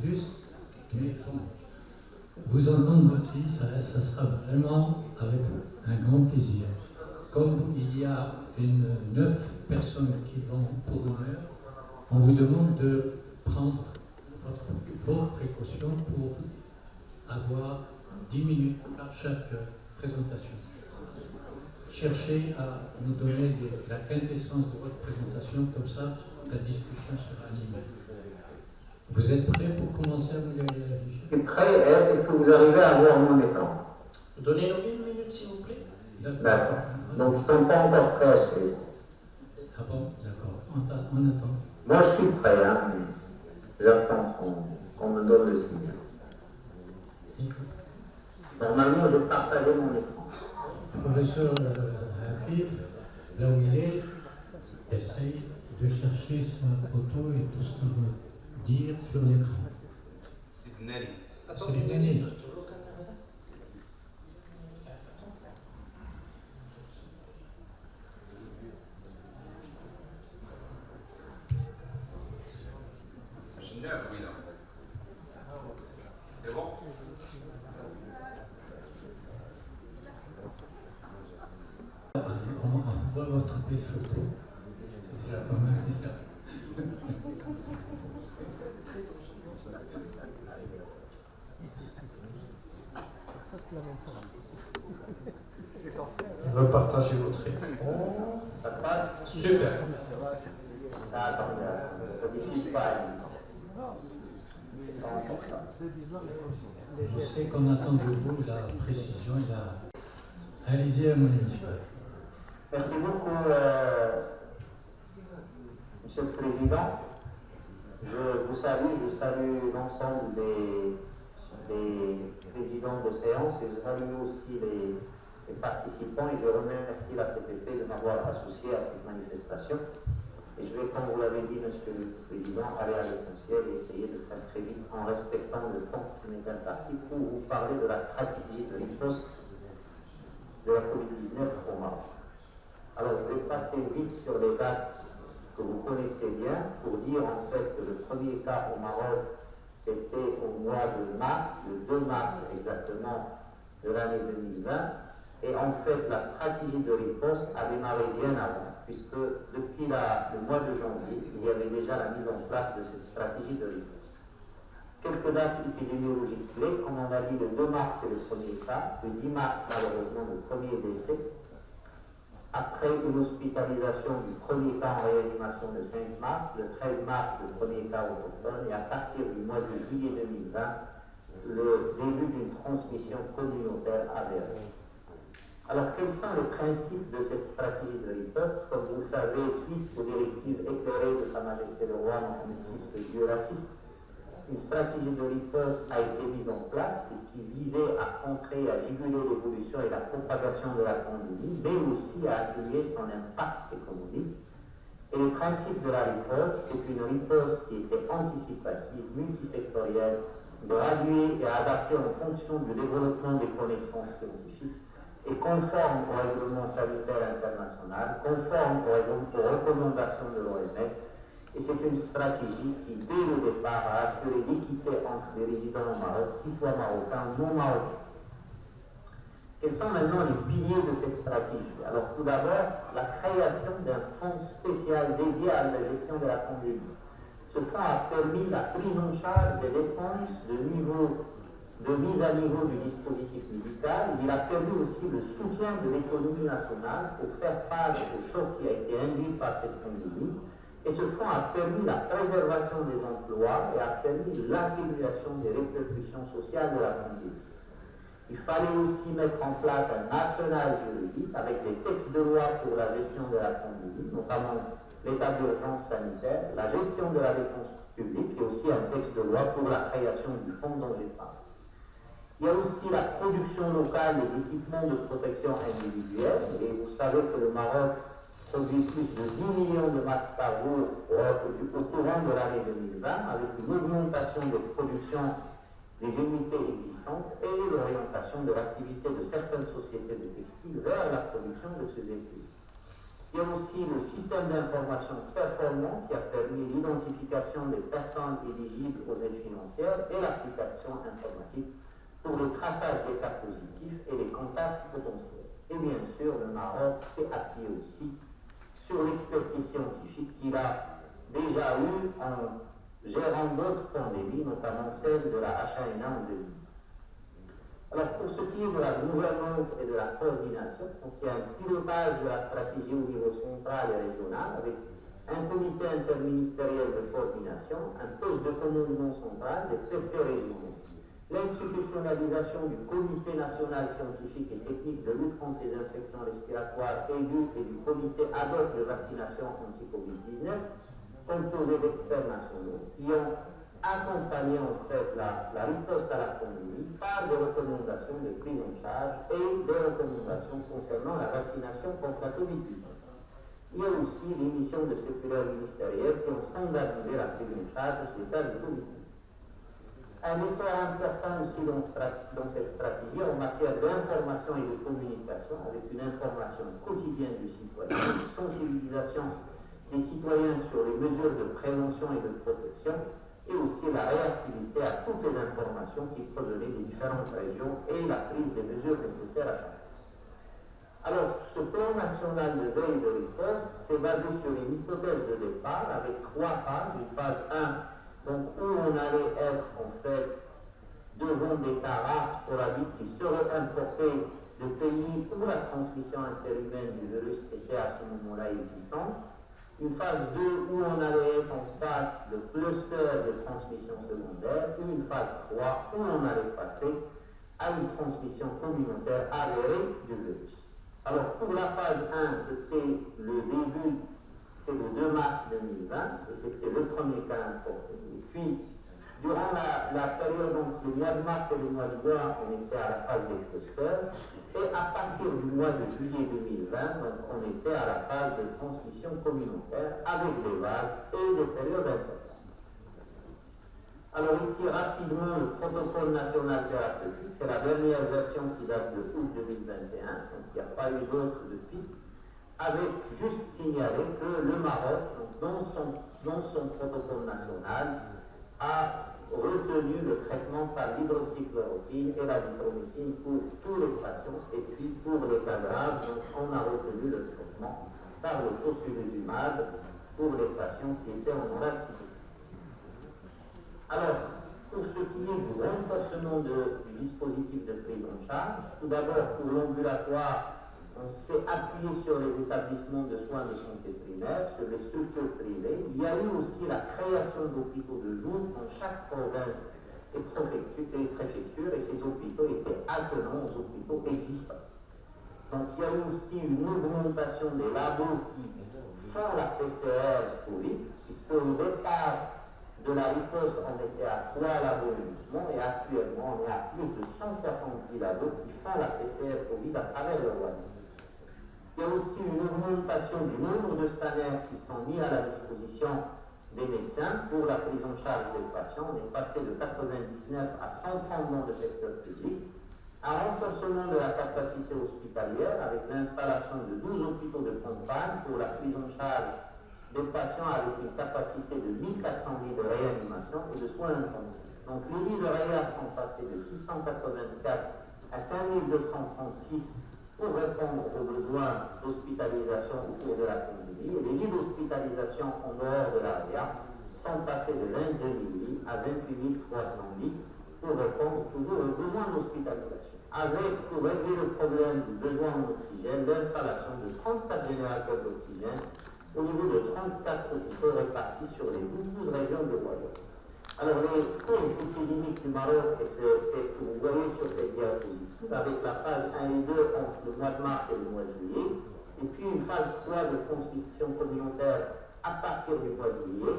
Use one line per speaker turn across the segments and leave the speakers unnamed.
plus, mais vous entendre aussi, ça sera vraiment avec un grand plaisir. Comme il y a 9 personnes qui vont pour 1 heure, on vous demande de prendre vos précautions pour avoir 10 minutes par chaque présentation. Cherchez à nous donner la quintessence de votre présentation, comme ça la discussion sera animée. Vous êtes prêts pour commencer à vous lire la fiche?
Je suis prêt. Est-ce que vous arrivez à voir mon écran?
Donnez-nous 1 minute, s'il vous plaît.
D'accord. Donc, ils ne sont pas encore prêts à suivre.
Ah bon, d'accord. On attend.
Moi, je suis prêt. Hein. J'attends qu'on me donne le signal. Normalement, je partageais mon écran.
Le professeur Hafid, là où il est, essaye de chercher sa photo et tout ce qu'il veut dire sur l'écran. C'est Nani.
C'est bon?
On voit votre belle photo. C'est déjà pas mal. Repartagez votre écran.
Ça passe?
Super.
Attendez, ça ne diffuse pas.
Je sais qu'on attend de vous la précision et la... Allez-y à mon initiative.
Merci beaucoup, Monsieur le Président. Je salue l'ensemble des présidents de séance et je salue aussi les participants et je remercie la CPP de m'avoir associé à cette manifestation. Et je vais, comme vous l'avez dit, Monsieur le Président, aller à l'essentiel et essayer de faire très vite en respectant le temps qui m'est imparti pour vous parler de la stratégie de riposte de la COVID-19 au Maroc. Alors, je vais passer vite sur les dates que vous connaissez bien pour dire en fait que le premier cas au Maroc, c'était au mois de mars, le 2 mars exactement de l'année 2020. Et en fait, la stratégie de riposte a démarré bien avant, puisque depuis le mois de janvier, il y avait déjà la mise en place de cette stratégie de riposte. Quelques dates épidémiologiques clés, comme on a dit, le 2 mars c'est le premier cas, le 10 mars malheureusement le premier décès. Après une hospitalisation du premier cas en réanimation le 5 mars, le 13 mars le premier cas autochtone et à partir du mois de juillet 2020, le début d'une transmission communautaire avérée. Alors, quels sont les principes de cette stratégie de riposte? Comme vous le savez, suite aux directives éclairées de Sa Majesté le Roi Mohamed VI, le Dieu raciste, une stratégie de riposte a été mise en place et qui visait à contrer, à juguler l'évolution et la propagation de la pandémie, mais aussi à atténuer son impact économique. Et le principe de la riposte, c'est une riposte qui était anticipative, multisectorielle, graduée et adaptée en fonction du développement des connaissances scientifiques, et conforme au règlement sanitaire international, conforme aux recommandations de l'OMS, et c'est une stratégie qui, dès le départ, a assuré l'équité entre les résidents au Maroc, qu'ils soient marocains ou non marocains. Quels sont maintenant les piliers de cette stratégie? Alors tout d'abord, la création d'un fonds spécial dédié à la gestion de la pandémie. Ce fonds a permis la prise en charge des dépenses de mise à niveau du dispositif médical. Il a permis aussi le soutien de l'économie nationale pour faire face au choc qui a été induit par cette pandémie. Et ce fonds a permis la préservation des emplois et a permis l'atténuation des répercussions sociales de la pandémie. Il fallait aussi mettre en place un arsenal juridique avec des textes de loi pour la gestion de la pandémie, notamment l'état d'urgence sanitaire, la gestion de la dépense publique et aussi un texte de loi pour la création du fonds dont j'ai parlé. Il y a aussi la production locale des équipements de protection individuelle, et vous savez que le Maroc produit plus de 10 millions de masques par jour au courant de l'année 2020, avec une augmentation de production des unités existantes et l'orientation de l'activité de certaines sociétés de textiles vers la production de ces équipements. Il y a aussi le système d'information performant qui a permis l'identification des personnes éligibles aux aides financières et l'application informatique pour le traçage des cas positifs et des contacts potentiels. Et bien sûr, le Maroc s'est appuyé aussi sur l'expertise scientifique qu'il a déjà eue en gérant d'autres pandémies, notamment celle de la H1N1 en 2000. Alors, pour ce qui est de la gouvernance et de la coordination, donc il y a un pilotage de la stratégie au niveau central et régional avec un comité interministériel de coordination, un poste de commandement central, des PC régionaux, l'institutionnalisation du comité national scientifique et technique de lutte contre les infections respiratoires aiguës et du comité ad hoc de vaccination anti-Covid-19, composé d'experts nationaux qui ont accompagner en fait la riposte à la pandémie par des recommandations de prise en charge et des recommandations concernant la vaccination contre la Covid-19. Il y a aussi l'émission de circulaires ministériels qui ont standardisé la prise en charge des cas de Covid-19. Un effort important aussi dans cette stratégie en matière d'information et de communication, avec une information quotidienne du citoyen, une sensibilisation des citoyens sur les mesures de prévention et de protection, et aussi la réactivité à toutes les informations qui provenaient des différentes régions et la prise des mesures nécessaires à chaque fois. Alors, ce plan national de veille de riposte s'est basé sur une hypothèse de départ avec 3 phases. Une phase 1, donc, où on allait être en fait devant des cas rares sporadiques qui seraient importés de pays où la transmission interhumaine du virus était à ce moment-là existante. Une phase 2 où on allait être en face de clusters de transmission secondaire, et une phase 3 où on allait passer à une transmission communautaire avérée du virus. Alors pour la phase 1, c'était le début, c'est le 2 mars 2020, et c'était le premier cas importé. Et puis, durant la période entre le mois de mars et le mois de juin, on était à la phase des clusters, et à partir du mois de juillet 2020, donc, on était à la phase de transmission communautaire avec des vagues et des périodes importantes. Alors ici, rapidement, le protocole national thérapeutique, c'est la dernière version qui date de août 2021, donc il n'y a pas eu d'autre depuis, avec juste signalé que le Maroc, dans son protocole national, a retenu le traitement par l'hydroxychloroquine et l'azithromycine pour tous les patients, et puis pour les cas graves, donc on a retenu le traitement par le tocilizumab pour les patients qui étaient en malade. Alors, pour ce qui est du renforcement du dispositif de prise en charge, tout d'abord pour l'ambulatoire, on s'est appuyé sur les établissements de soins de santé primaire, sur les structures privées. Il y a eu aussi la création d'hôpitaux de jour dans chaque province et préfecture, et ces hôpitaux étaient attenants aux hôpitaux existants. Donc il y a eu aussi une augmentation des labos qui font la PCR Covid, puisque au départ de la riposte, on était à 3 labos uniquement, et actuellement on est à plus de 170 labos qui font la PCR Covid à travers le royaume. Il y a aussi une augmentation du nombre de scanners qui sont mis à la disposition des médecins pour la prise en charge des patients. On est passé de 99 à 130 dans le secteur public. Un renforcement de la capacité hospitalière avec l'installation de 12 hôpitaux de campagne pour la prise en charge des patients avec une capacité de 1400 lits de réanimation et de soins intensifs. Donc les lits de réa sont passés de 684 à 5236 pour répondre aux besoins d'hospitalisation au cours de la pandémie. Et les lits d'hospitalisation en dehors de la réa sont passés de 22 000 lits à 28 300 lits pour répondre toujours aux besoins d'hospitalisation. Avec, pour régler le problème du besoin en oxygène, l'installation de 34 générateurs d'oxygène au niveau de 34 hôpitaux répartis sur les 12 régions du royaume. Alors, les taux épidémiques du Maroc, c'est ce que vous voyez sur cette diapositive, avec la phase 1 et 2 entre le mois de mars et le mois de juillet, et puis une phase 3 de transmission communautaire à partir du mois de juillet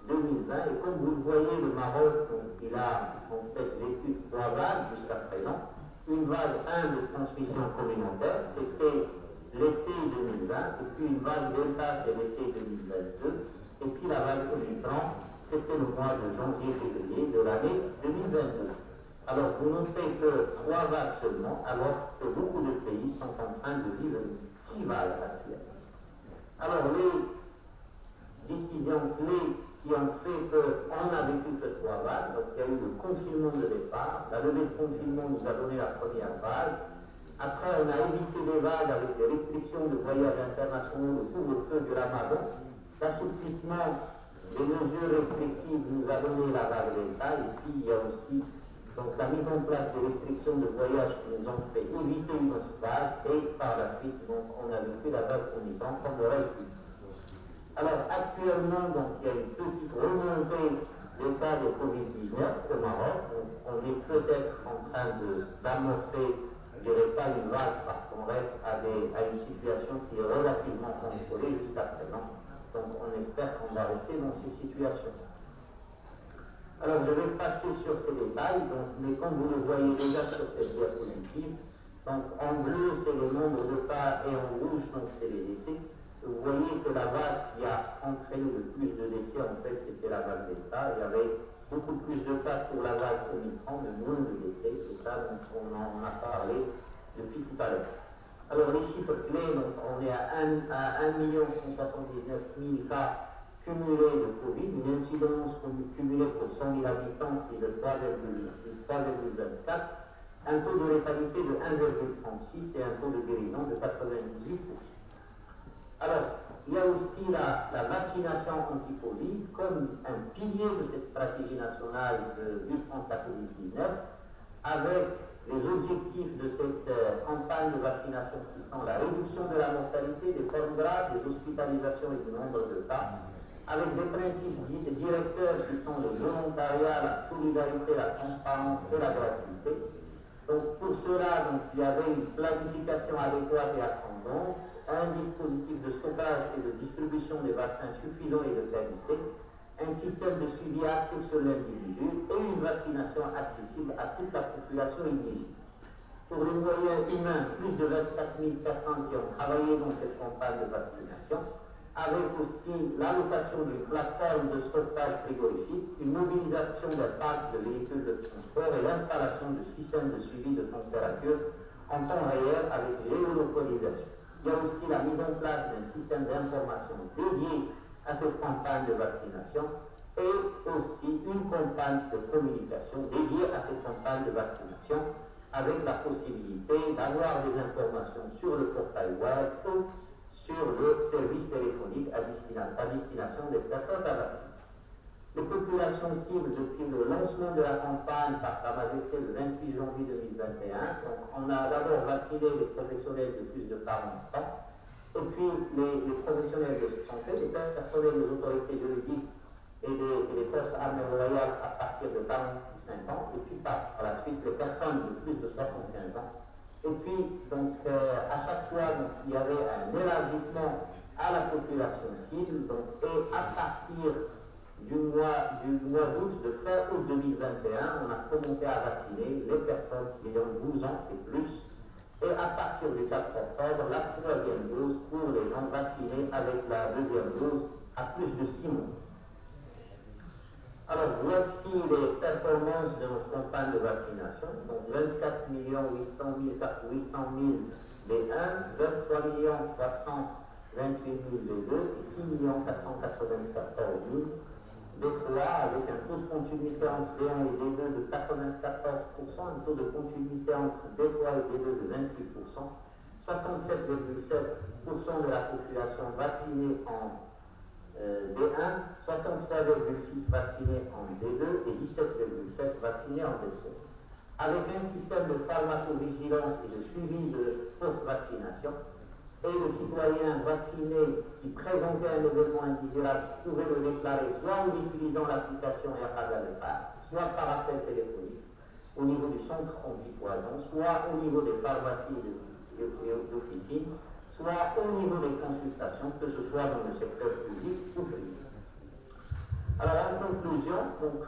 2020. Et comme vous le voyez, le Maroc, donc, il a en fait vécu 3 vagues jusqu'à présent. Une vague 1 de transmission communautaire, c'était l'été 2020, et puis une vague Delta, c'est l'été 2022, et puis la vague Omicron, c'était le mois de janvier-février de l'année 2022. Alors vous notez que 3 vagues seulement, alors que beaucoup de pays sont en train de vivre 6 vagues actuelles. Alors, les décisions clés qui ont fait qu'on a vécu que 3 vagues, donc il y a eu le confinement de départ, la levée de confinement nous a donné la première vague, après on a évité les vagues avec des restrictions de voyages internationaux, le couvre-feu du Ramadan, l'assouplissement des mesures restrictives nous a donné la vague Delta, et puis il y a aussi donc, la mise en place des restrictions de voyage qui nous ont fait éviter une autre vague, et par la suite donc, on a vécu la vague Omicron comme le reste du monde. Alors actuellement, donc, il y a une petite remontée des cas de Covid-19 au Maroc. On est peut-être en train d'amorcer, je ne dirais pas une vague, parce qu'on reste à une situation qui est relativement contrôlée jusqu'à présent. Donc on espère qu'on va rester dans ces situations. Alors je vais passer sur ces détails, donc, mais comme vous le voyez déjà sur cette diapositive, donc en bleu c'est le nombre de cas et en rouge donc c'est les décès. Vous voyez que la vague qui a entraîné le plus de décès, en fait, c'était la vague Delta. Il y avait beaucoup plus de cas pour la vague Omicron, mais moins de décès. Et ça, donc, on en a parlé depuis tout à l'heure. Alors, les chiffres clés, donc, on est à 1 179 000 cas cumulés de Covid, une incidence cumulée pour 100 000 habitants qui est de 3,24, un taux de létalité de 1,36 et un taux de guérison de 98%. Alors, il y a aussi la vaccination anti-Covid comme un pilier de cette stratégie nationale de lutte contre la Covid-19, avec les objectifs de cette campagne de vaccination qui sont la réduction de la mortalité, des formes graves, des hospitalisations et du nombre de cas, avec des principes directeurs qui sont le volontariat, la solidarité, la transparence et la gratuité. Donc pour cela, donc, il y avait une planification adéquate et ascendante, un dispositif de stockage et de distribution des vaccins suffisant et de qualité, un système de suivi axé sur l'individu et une vaccination accessible à toute la population éligible. Pour les moyens humains, plus de 24 000 personnes qui ont travaillé dans cette campagne de vaccination, avec aussi l'allocation d'une plateforme de stockage frigorifique, une mobilisation d'un parc de véhicules de transport et l'installation de systèmes de suivi de température en temps réel avec géolocalisation. Il y a aussi la mise en place d'un système d'information dédié à cette campagne de vaccination et aussi une campagne de communication dédiée à cette campagne de vaccination avec la possibilité d'avoir des informations sur le portail web ou sur le service téléphonique à destination des personnes à vacciner. Les populations cibles depuis le lancement de la campagne par Sa Majesté le 28 janvier 2021. Donc, on a d'abord vacciné les professionnels de plus de 40 ans, et puis les professionnels de santé, les personnels des autorités juridiques et des forces armées royales à partir de 45 ans, et puis par la suite les personnes de plus de 75 ans. Et puis, donc, à chaque fois, donc, il y avait un élargissement à la population cible, donc, et à partir du mois d'août, de fin août 2021, on a commencé à vacciner les personnes qui ont 12 ans et plus. Et à partir du 4 octobre, la 3e dose pour les non vaccinés avec la 2e dose à plus de 6 mois. Alors, voici les performances de notre campagne de vaccination. Donc, 24 800 000 B1, 23 328 000 B2 et 6 494 000 B3 avec un taux de continuité entre B1 et B2 de 94%, un taux de continuité entre B3 et B2 de 28%, 67,7% de la population vaccinée en B1, 63,6 vaccinés en B2 et 17,7 vaccinés en B3. Avec un système de pharmacovigilance et de suivi de post-vaccination, et le citoyen vacciné qui présentait un événement indésirable pouvait le déclarer soit en utilisant l'application Airpag, soit par appel téléphonique au niveau du centre antipoison, soit au niveau des pharmacies et d'officines, soit au niveau des consultations, que ce soit dans le secteur public ou privé. Alors en conclusion, donc,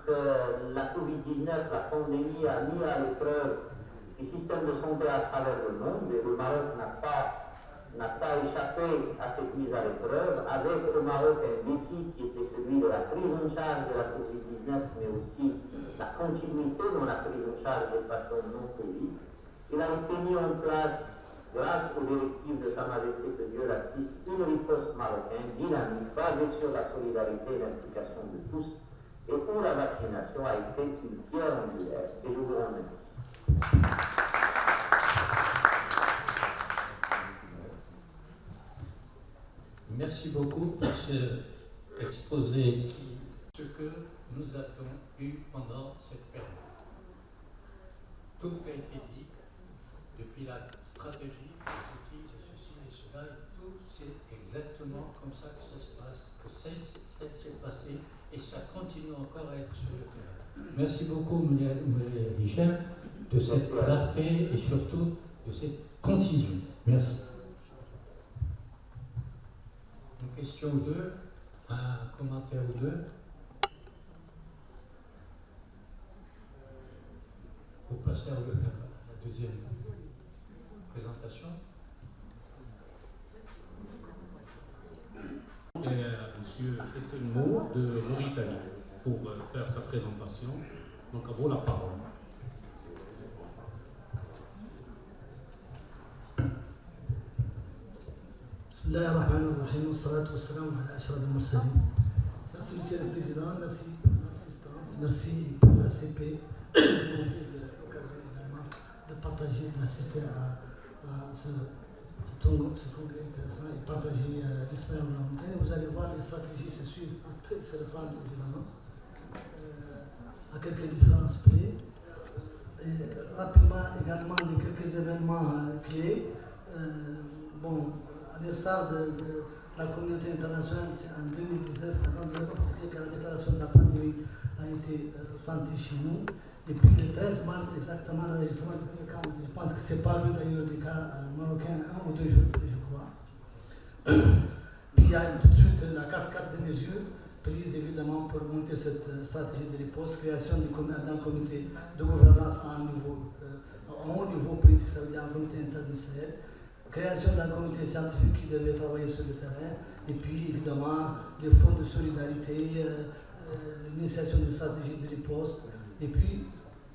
la Covid-19, la pandémie a mis à l'épreuve les systèmes de santé à travers le monde, et le Maroc n'a pas échappé à cette mise à l'épreuve, avec au Maroc un défi qui était celui de la prise en charge de la Covid-19, mais aussi la continuité dans la prise en charge des patients non Covid. Il a été mis en place grâce aux directives de Sa Majesté que Dieu l'assiste, une riposte marocaine dynamique basée sur la solidarité et l'implication de tous, et où la vaccination a été une pierre angulaire. Et je vous remercie.
Merci beaucoup pour ce exposé, ce que nous avons eu pendant cette période. Tout a été dit, depuis la stratégie, ceci et cela, et tout, c'est exactement comme ça que ça se passe, que ça s'est passé, et ça continue encore à être sur le terrain. Merci beaucoup, Moulay Hicham, de cette clarté et surtout de cette concision. Merci. Une question ou deux, un commentaire ou deux. Pour passer à la deuxième présentation.
Monsieur Esselmo de Mauritanie pour faire sa présentation. Donc à vous la parole.
Bismillahirrahmanirrahim, wassalatu wassalamu ala ashraf al-mursalin. Merci Monsieur le Président, merci pour l'assistance, merci pour la CP, pour l'occasion également de partager, d'assister à ce congrès intéressant et partager l'expérience de la montagne. Vous allez voir, les stratégies se suivent un peu, se ressemblent évidemment, à quelques différences près. Et rapidement également, de quelques événements clés. À l'instar de la communauté internationale, c'est en 2019, que la déclaration de la pandémie a été sentie chez nous. Et puis le 13 mars, exactement, l'enregistrement du premier cas, je pense que c'est pas le d'ailleurs des cas marocains, 1 ou 2 jours, je crois. Puis il y a tout de suite la cascade de mesures prises évidemment pour monter cette stratégie de riposte, création d'un comité de gouvernance à un haut niveau politique, ça veut dire un comité interministériel. Création d'un comité scientifique qui devait travailler sur le terrain, et puis évidemment les fonds de solidarité, l'initiation d'une stratégie de riposte, et puis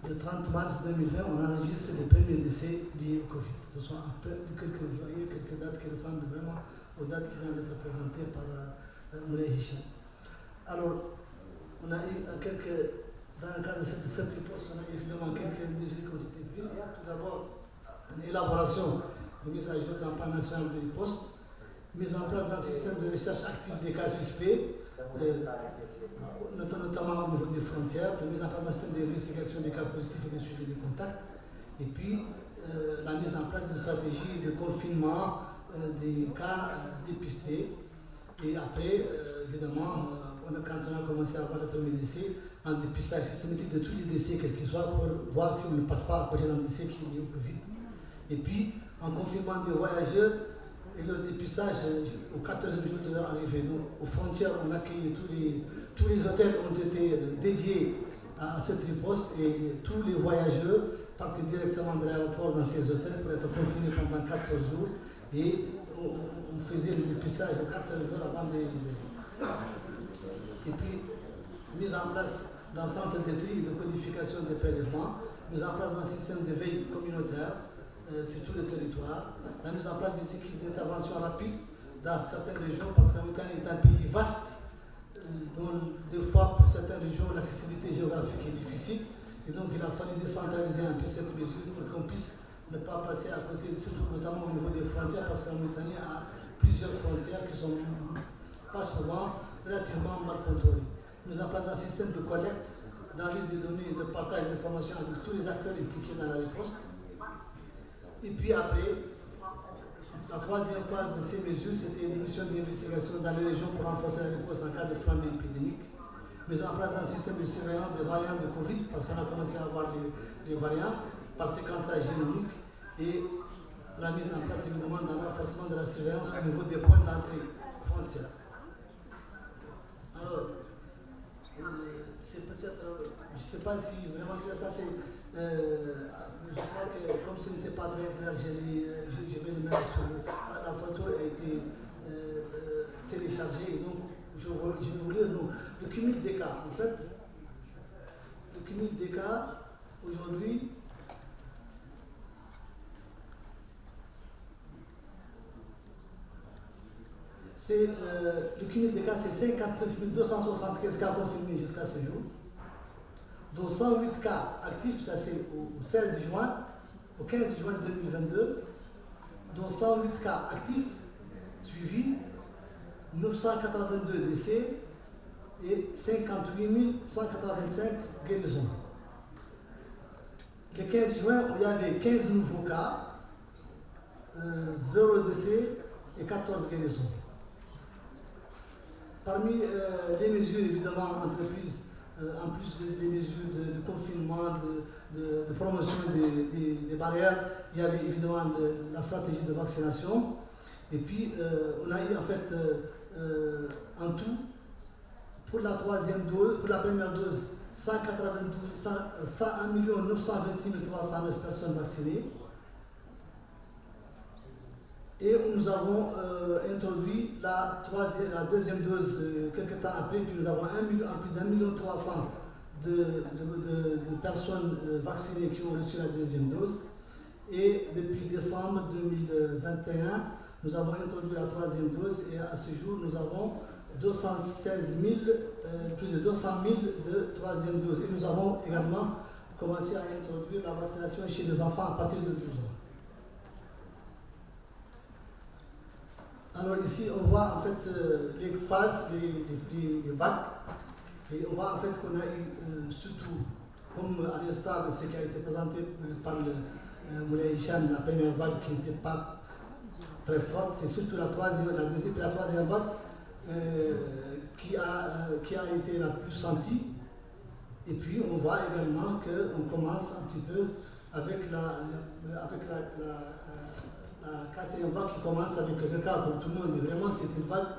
le 30 mars 2020, on enregistre les premiers décès liés au Covid. Ce sont un peu quelques dates qui ressemblent vraiment aux dates qui viennent d'être présentées par Moulay Hicham. Alors, on a eu dans le cadre de cette riposte, on a évidemment quelques mesures qui ont été prises. Tout d'abord, une élaboration de mise à jour d'un plan national de riposte, mise en place d'un système de recherche active des cas suspects, notamment au niveau des frontières, la mise en place d'un système d'investigation des cas positifs et de suivi des contacts, et puis la mise en place d'une stratégie de confinement des cas dépistés. Et après, évidemment, quand on a commencé à avoir le premier décès, un dépistage systématique de tous les décès, quels qu'ils soient, pour voir si on ne passe pas à côté d'un décès qui est lié au Covid. Et puis, en confinement des voyageurs et le dépistage au 14e jour de leur arrivée. Donc, aux frontières, on a accueilli tous les hôtels ont été dédiés à cette riposte et tous les voyageurs partaient directement de l'aéroport dans ces hôtels pour être confinés pendant 14 jours et on faisait le dépistage 14 jours avant de les libérer. Et puis, mise en place d'un centre de tri et de codification des prélèvements, mise en place d'un système de veille communautaire sur tout le territoire, la mise en place des équipes d'intervention rapide dans certaines régions, parce que la Mauritanie est un pays vaste, dont des fois pour certaines régions l'accessibilité géographique est difficile, et donc il a fallu décentraliser un peu cette mesure pour qu'on puisse ne pas passer à côté, surtout notamment au niveau des frontières, parce que la Mauritanie a plusieurs frontières qui sont pas souvent relativement mal contrôlées. Mise en place d'un système de collecte, d'analyse des données et de partage d'informations avec tous les acteurs impliqués dans la riposte. Et puis après, la troisième phase de ces mesures, c'était une mission d'investigation dans les régions pour renforcer la riposte en cas de flambée épidémique. Mise en place d'un système de surveillance des variants de Covid, parce qu'on a commencé à avoir les variants par séquençage génomique, et la mise en place évidemment d'un renforcement de la surveillance au niveau des points d'entrée frontières. Alors, c'est peut-être, je ne sais pas si vraiment ça c'est, je crois que comme ce n'était pas très clair, je vais le mettre sur la photo a été téléchargée, et donc je vais vous lire le cumul des cas. En fait, le cumul des cas aujourd'hui, Le cumul des cas, c'est 59 275 cas confirmés jusqu'à ce jour, dont 108 cas actifs, ça c'est au 16 juin, au 15 juin 2022, dont 108 cas actifs suivis, 982 décès et 58 185 guérisons. Le 15 juin, il y avait 15 nouveaux cas, 0 décès et 14 guérisons. Parmi les mesures évidemment entreprises, en plus des mesures de confinement, de promotion des barrières, il y avait évidemment la stratégie de vaccination. Et puis on a eu en fait en tout, pour la troisième dose, pour la première dose, 101 926 309 personnes vaccinées. Et nous avons introduit la deuxième dose quelques temps après, puis nous avons plus d'1,3 million de personnes vaccinées qui ont reçu la deuxième dose. Et depuis décembre 2021, nous avons introduit la troisième dose et à ce jour, nous avons plus de 200 000 de troisième dose. Et nous avons également commencé à introduire la vaccination chez les enfants à partir de 12 ans. Alors ici, on voit en fait les phases, les vagues. Et on voit en fait qu'on a eu surtout, comme à l'instar de ce qui a été présenté par Moulay Hicham, la première vague qui n'était pas très forte, c'est surtout la deuxième et la troisième vague qui a été la plus sentie. Et puis on voit également qu'on commence un petit peu avec la quatrième vague qui commence avec quelques cas pour tout le monde, mais vraiment c'est une vague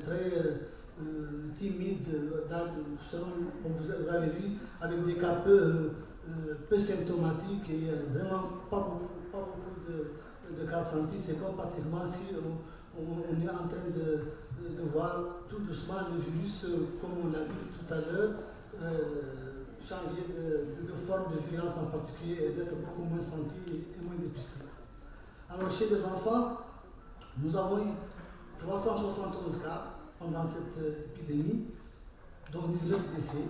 très timide, selon comme vous avez vu, avec des cas peu symptomatiques et vraiment pas beaucoup de cas sentis. C'est comme pratiquement si on est en train de voir tout doucement le virus, comme on l'a dit tout à l'heure, changer de forme de virulence en particulier et d'être beaucoup moins senti et moins dépisté. Alors chez les enfants, nous avons eu 371 cas pendant cette épidémie, dont 19 décès.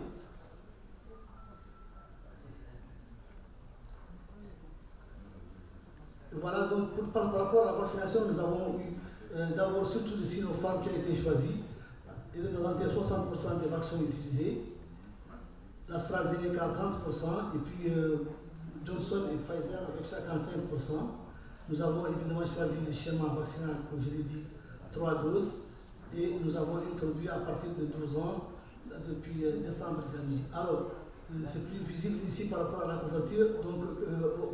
Et voilà, donc par rapport à la vaccination, nous avons eu d'abord surtout le Sinopharm qui a été choisi. Il représentait 60% des vaccins utilisés. l'AstraZeneca 30%, et puis Johnson et Pfizer avec chacun 5%. Nous avons évidemment choisi le schéma vaccinal, comme je l'ai dit, 3 doses, et nous avons introduit à partir de 12 ans depuis décembre dernier. Alors, c'est plus visible ici par rapport à la couverture. Donc,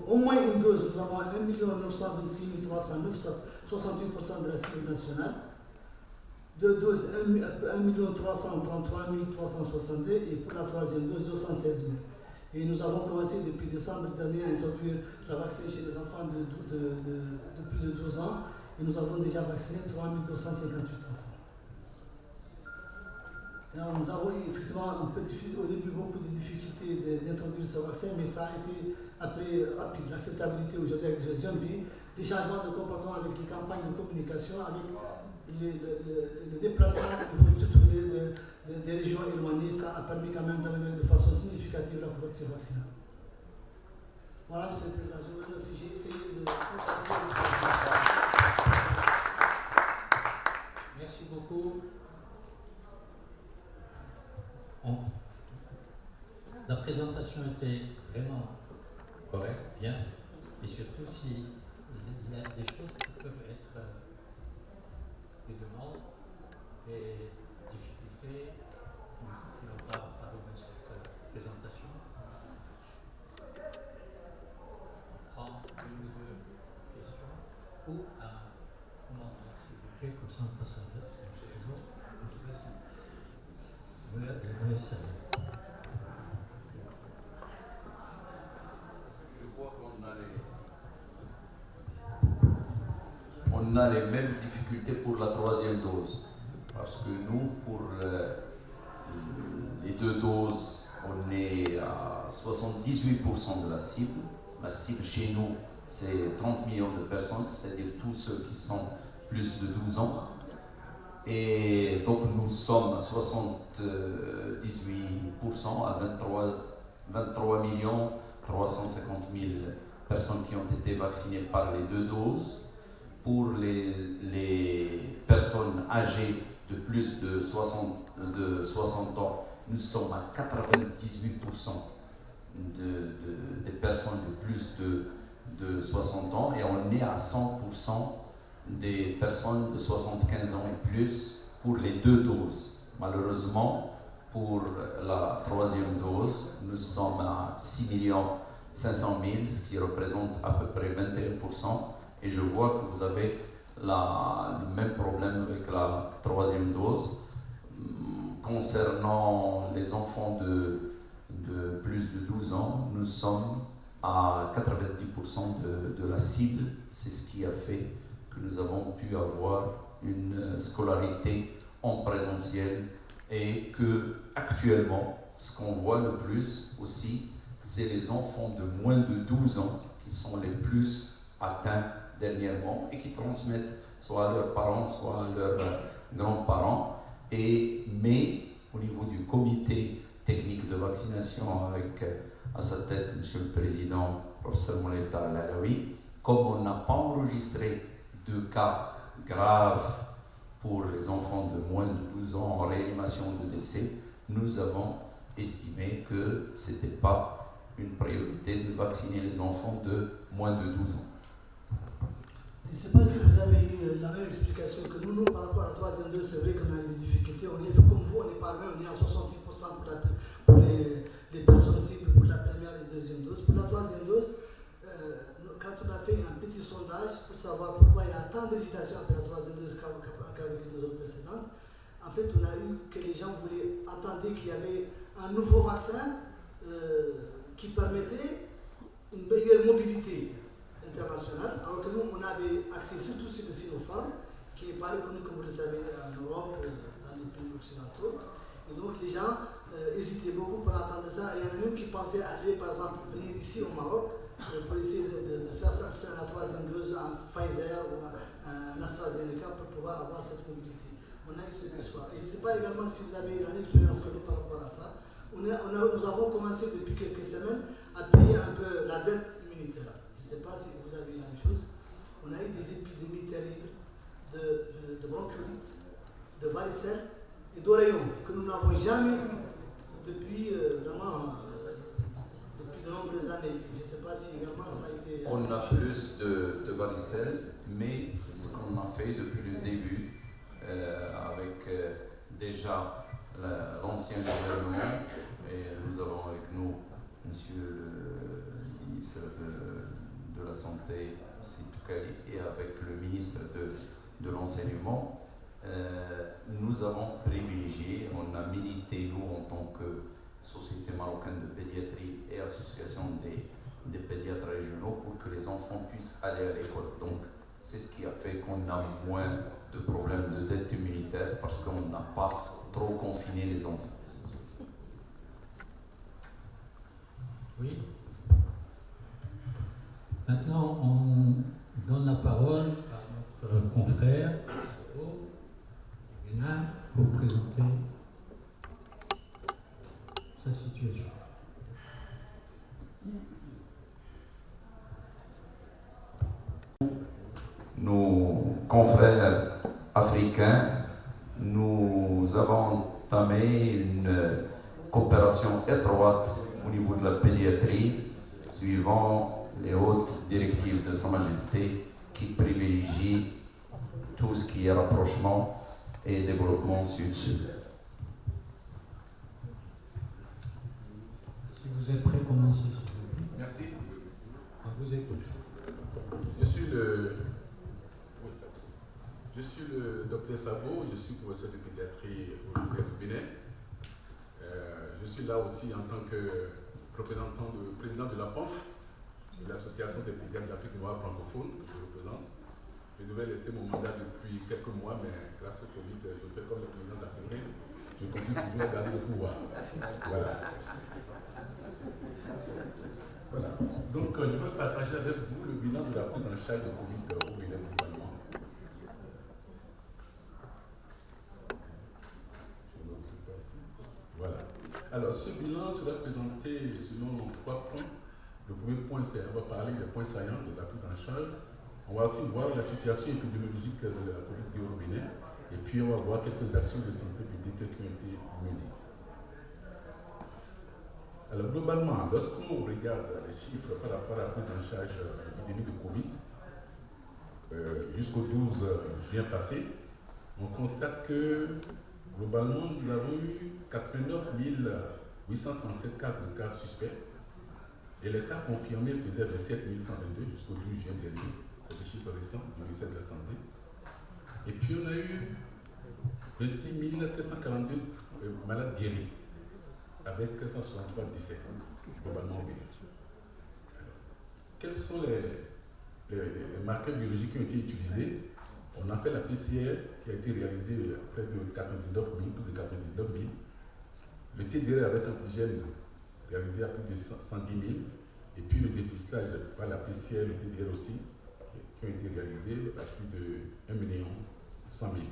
au moins une dose, nous avons 1 926 309, soit 68% de la cible nationale. 2 doses, 1 333 362, et pour la troisième dose, 216 000. Et nous avons commencé depuis décembre dernier à introduire la vaccination chez les enfants de plus de 12 ans, et nous avons déjà vacciné 3 258 enfants. Alors, nous avons eu effectivement au début beaucoup de difficultés d'introduire ce vaccin, mais ça a été après rapide. L'acceptabilité aujourd'hui avec les dispositions, puis les changements de comportement avec les campagnes de communication, avec le déplacement surtout des régions éloignées, ça a permis quand même d'améliorer de façon significative la couverture vaccinale. Voilà, Monsieur le Président, je vous remercie. J'ai essayé de...
Merci beaucoup. La présentation était vraiment correcte, bien, et surtout s'il y a des choses qui peuvent être des demandes, des difficultés qui n'ont pas paru dans cette présentation. On prend une ou deux questions ou un commentaire, s'il vous plaît, comme ça on passe à l'autre.
Je crois qu'on a les mêmes difficultés pour la troisième dose. Parce que nous, pour les 2 doses, on est à 78% de la cible. La cible chez nous, c'est 30 millions de personnes, c'est-à-dire tous ceux qui sont plus de 12 ans. Et donc nous sommes à 78%, à 23 350 000 personnes qui ont été vaccinées par les 2 doses. Pour les personnes âgées de plus de 60 ans, nous sommes à 98% des personnes de plus de 60 ans et on est à 100% des personnes de 75 ans et plus pour les 2 doses. Malheureusement, pour la 3e dose, nous sommes à 6 500 000, ce qui représente à peu près 21%. Et je vois que vous avez le même problème avec la 3e dose. Concernant les enfants de plus de 12 ans, nous sommes à 90% de la cible. C'est ce qui a fait que nous avons pu avoir une scolarité en présentiel et que actuellement, ce qu'on voit le plus aussi, c'est les enfants de moins de 12 ans qui sont les plus atteints dernièrement et qui transmettent soit à leurs parents, soit à leurs grands-parents. Mais au niveau du comité technique de vaccination avec à sa tête M. le Président, professeur Mouletta Al-Alaoui, comme on n'a pas enregistré de cas graves pour les enfants de moins de 12 ans en réanimation de décès, nous avons estimé que ce n'était pas une priorité de vacciner les enfants de moins de 12 ans.
Je ne sais pas si vous avez eu la même explication que nous par rapport à la 3e dose. C'est vrai qu'on a des difficultés. On est comme vous, on est parvenu, on est à 68% pour les personnes cibles pour la première et 2e dose. Pour la 3e dose, quand on a fait un petit sondage pour savoir pourquoi il y a tant d'hésitation après la 3e dose qu'avec les 2 autres précédentes, en fait, on a eu que les gens attendaient qu'il y avait un nouveau vaccin qui permettait une meilleure mobilité internationale, alors que nous, on avait accès surtout sur le Sinopharm, qui n'est pas reconnu, comme vous le savez, en Europe, dans les pays occidentaux. Et donc, les gens hésitaient beaucoup pour attendre ça. Et il y en a même qui pensaient aller, par exemple, venir ici au Maroc pour essayer de faire ça, la 3e dose en Pfizer ou en AstraZeneca pour pouvoir avoir cette mobilité. On a eu cette histoire. Et je ne sais pas également si vous avez eu une expérience que nous par rapport à ça. Nous avons commencé depuis quelques semaines à payer un peu la dette immunitaire. Je ne sais pas si vous avez eu la même chose. On a eu des épidémies terribles de bronchiolite, de varicelle et d'oreillons que nous n'avons jamais eu depuis depuis de nombreuses années. Je ne sais pas si également ça a été...
On a plus de varicelle, mais ce qu'on a fait depuis le début, avec déjà l'ancien gouvernement, et nous avons avec nous Monsieur le ministre de la Santé, Sidtoukali, et avec le ministre de l'Enseignement, nous avons privilégié, on a milité, nous, en tant que Société marocaine de pédiatrie et association des pédiatres régionaux, pour que les enfants puissent aller à l'école. Donc, c'est ce qui a fait qu'on a moins de problèmes de dette immunitaire, parce qu'on n'a pas trop confiné les enfants.
Oui. Maintenant, on donne la parole à notre confrère Guénin pour présenter sa situation.
Nos confrères africains, nous avons entamé une coopération étroite au niveau de la pédiatrie, suivant les hautes directives de Sa Majesté qui privilégient tout ce qui est rapprochement et développement sud-sud.
Si vous êtes prêt, commencez.
Merci.
On vous écoute.
Je suis le docteur Sabo, je suis professeur de pédiatrie au Université du Bénin. Je suis là aussi en tant que président de la PONF, de l'Association des pédiatres d'Afrique noire francophone, que je représente. Je devais laisser mon mandat depuis quelques mois, mais grâce au Covid, je fais comme le président africain. Je continue toujours à garder le pouvoir. Voilà. Voilà. Donc, je vais partager avec vous le bilan de la prise en charge de Covid au Bénin. selon 3 points. Le premier point, c'est on va parler des points saillants de la prise en charge. On va aussi voir la situation épidémiologique de la Covid au Bénin. Et puis, on va voir quelques actions de santé publique qui ont été menées. Alors, globalement, lorsqu'on regarde les chiffres par rapport à la prise en charge de l'épidémie de Covid, jusqu'au 12 juin passé, on constate que, globalement, nous avons eu 89 837 cas de cas suspects. Et les cas confirmés faisaient de 7 122 jusqu'au 12 juin dernier. C'est des chiffres récents du ministère de la Santé. Et puis on a eu 26 742 malades guéris, avec 163 décès, globalement au Bénin. Quels sont les marqueurs biologiques qui ont été utilisés? On a fait la PCR qui a été réalisée à près de 99 000, plus de 99 000. Le TDR avec antigène réalisé à plus de 110 000. Et puis le dépistage par la PCR, le TDR aussi, qui ont été réalisés à plus de 1 100 000.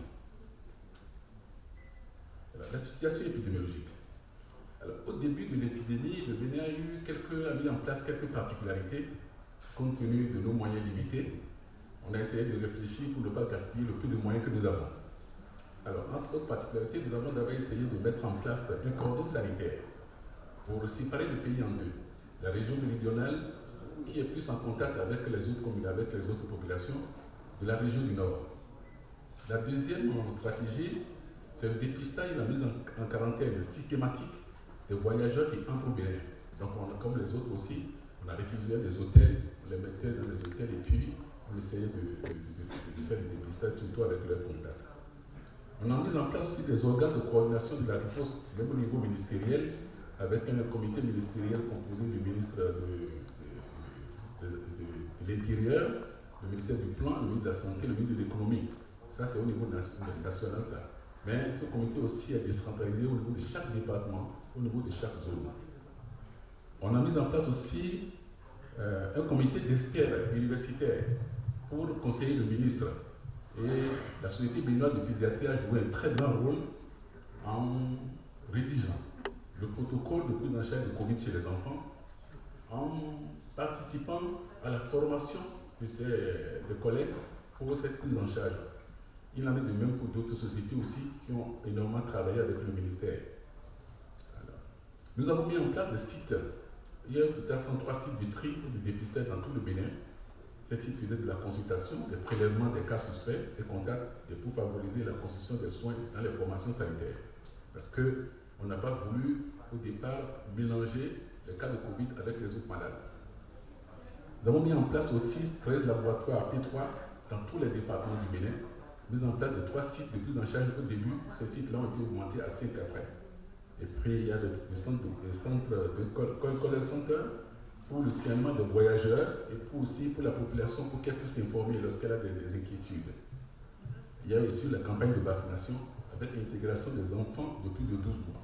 Alors, la situation épidémiologique. Alors, au début de l'épidémie, le Bénin a mis en place quelques particularités compte tenu de nos moyens limités. On a essayé de réfléchir pour ne pas gaspiller le peu de moyens que nous avons. Alors, entre autres particularités, nous avons d'abord essayé de mettre en place un cordon sanitaire pour séparer le pays en deux. La région méridionale, qui est plus en contact avec les autres communes, avec les autres populations, de la région du Nord. La deuxième stratégie, c'est le dépistage et la mise en quarantaine systématique des voyageurs qui entrent au Bénin. Donc, comme les autres aussi, on a réquisitionné des hôtels, on les mettait dans les hôtels et puis on essayait de faire des dépistages, surtout avec leurs contacts. On a mis en place aussi des organes de coordination de la réponse, même au niveau ministériel, avec un comité ministériel composé du ministre de l'Intérieur, le ministère du Plan, le ministre de la Santé, le ministre de l'Économie. Ça, c'est au niveau national, ça. Mais ce comité aussi est décentralisé au niveau de chaque département, au niveau de chaque zone. On a mis en place aussi un comité d'experts universitaires pour conseiller le ministre. Et la Société béninoise de pédiatrie a joué un très grand rôle en rédigeant le protocole de prise en charge de Covid chez les enfants, en participant à la formation de collègues pour cette prise en charge. Il en est de même pour d'autres sociétés aussi qui ont énormément travaillé avec le ministère. Alors, nous avons mis en place des sites. Il y a tout à 103 sites de tri et de dépistage dans tout le Bénin. Ces sites faisaient de la consultation, des prélèvements des cas suspects, des contacts, et pour favoriser la construction des soins dans les formations sanitaires. Parce qu'on n'a pas voulu, au départ, mélanger les cas de Covid avec les autres malades. Nous avons mis en place aussi 13 laboratoires P3 dans tous les départements du Bénin, mis en place de 3 sites de prise en charge au début. Ces sites-là ont été augmentés à 5 après. Et puis, il y a des centres de call center pour le signalement des voyageurs et aussi pour la population pour qu'elle puisse s'informer lorsqu'elle a des inquiétudes. Il y a aussi la campagne de vaccination avec l'intégration des enfants de plus de 12 mois.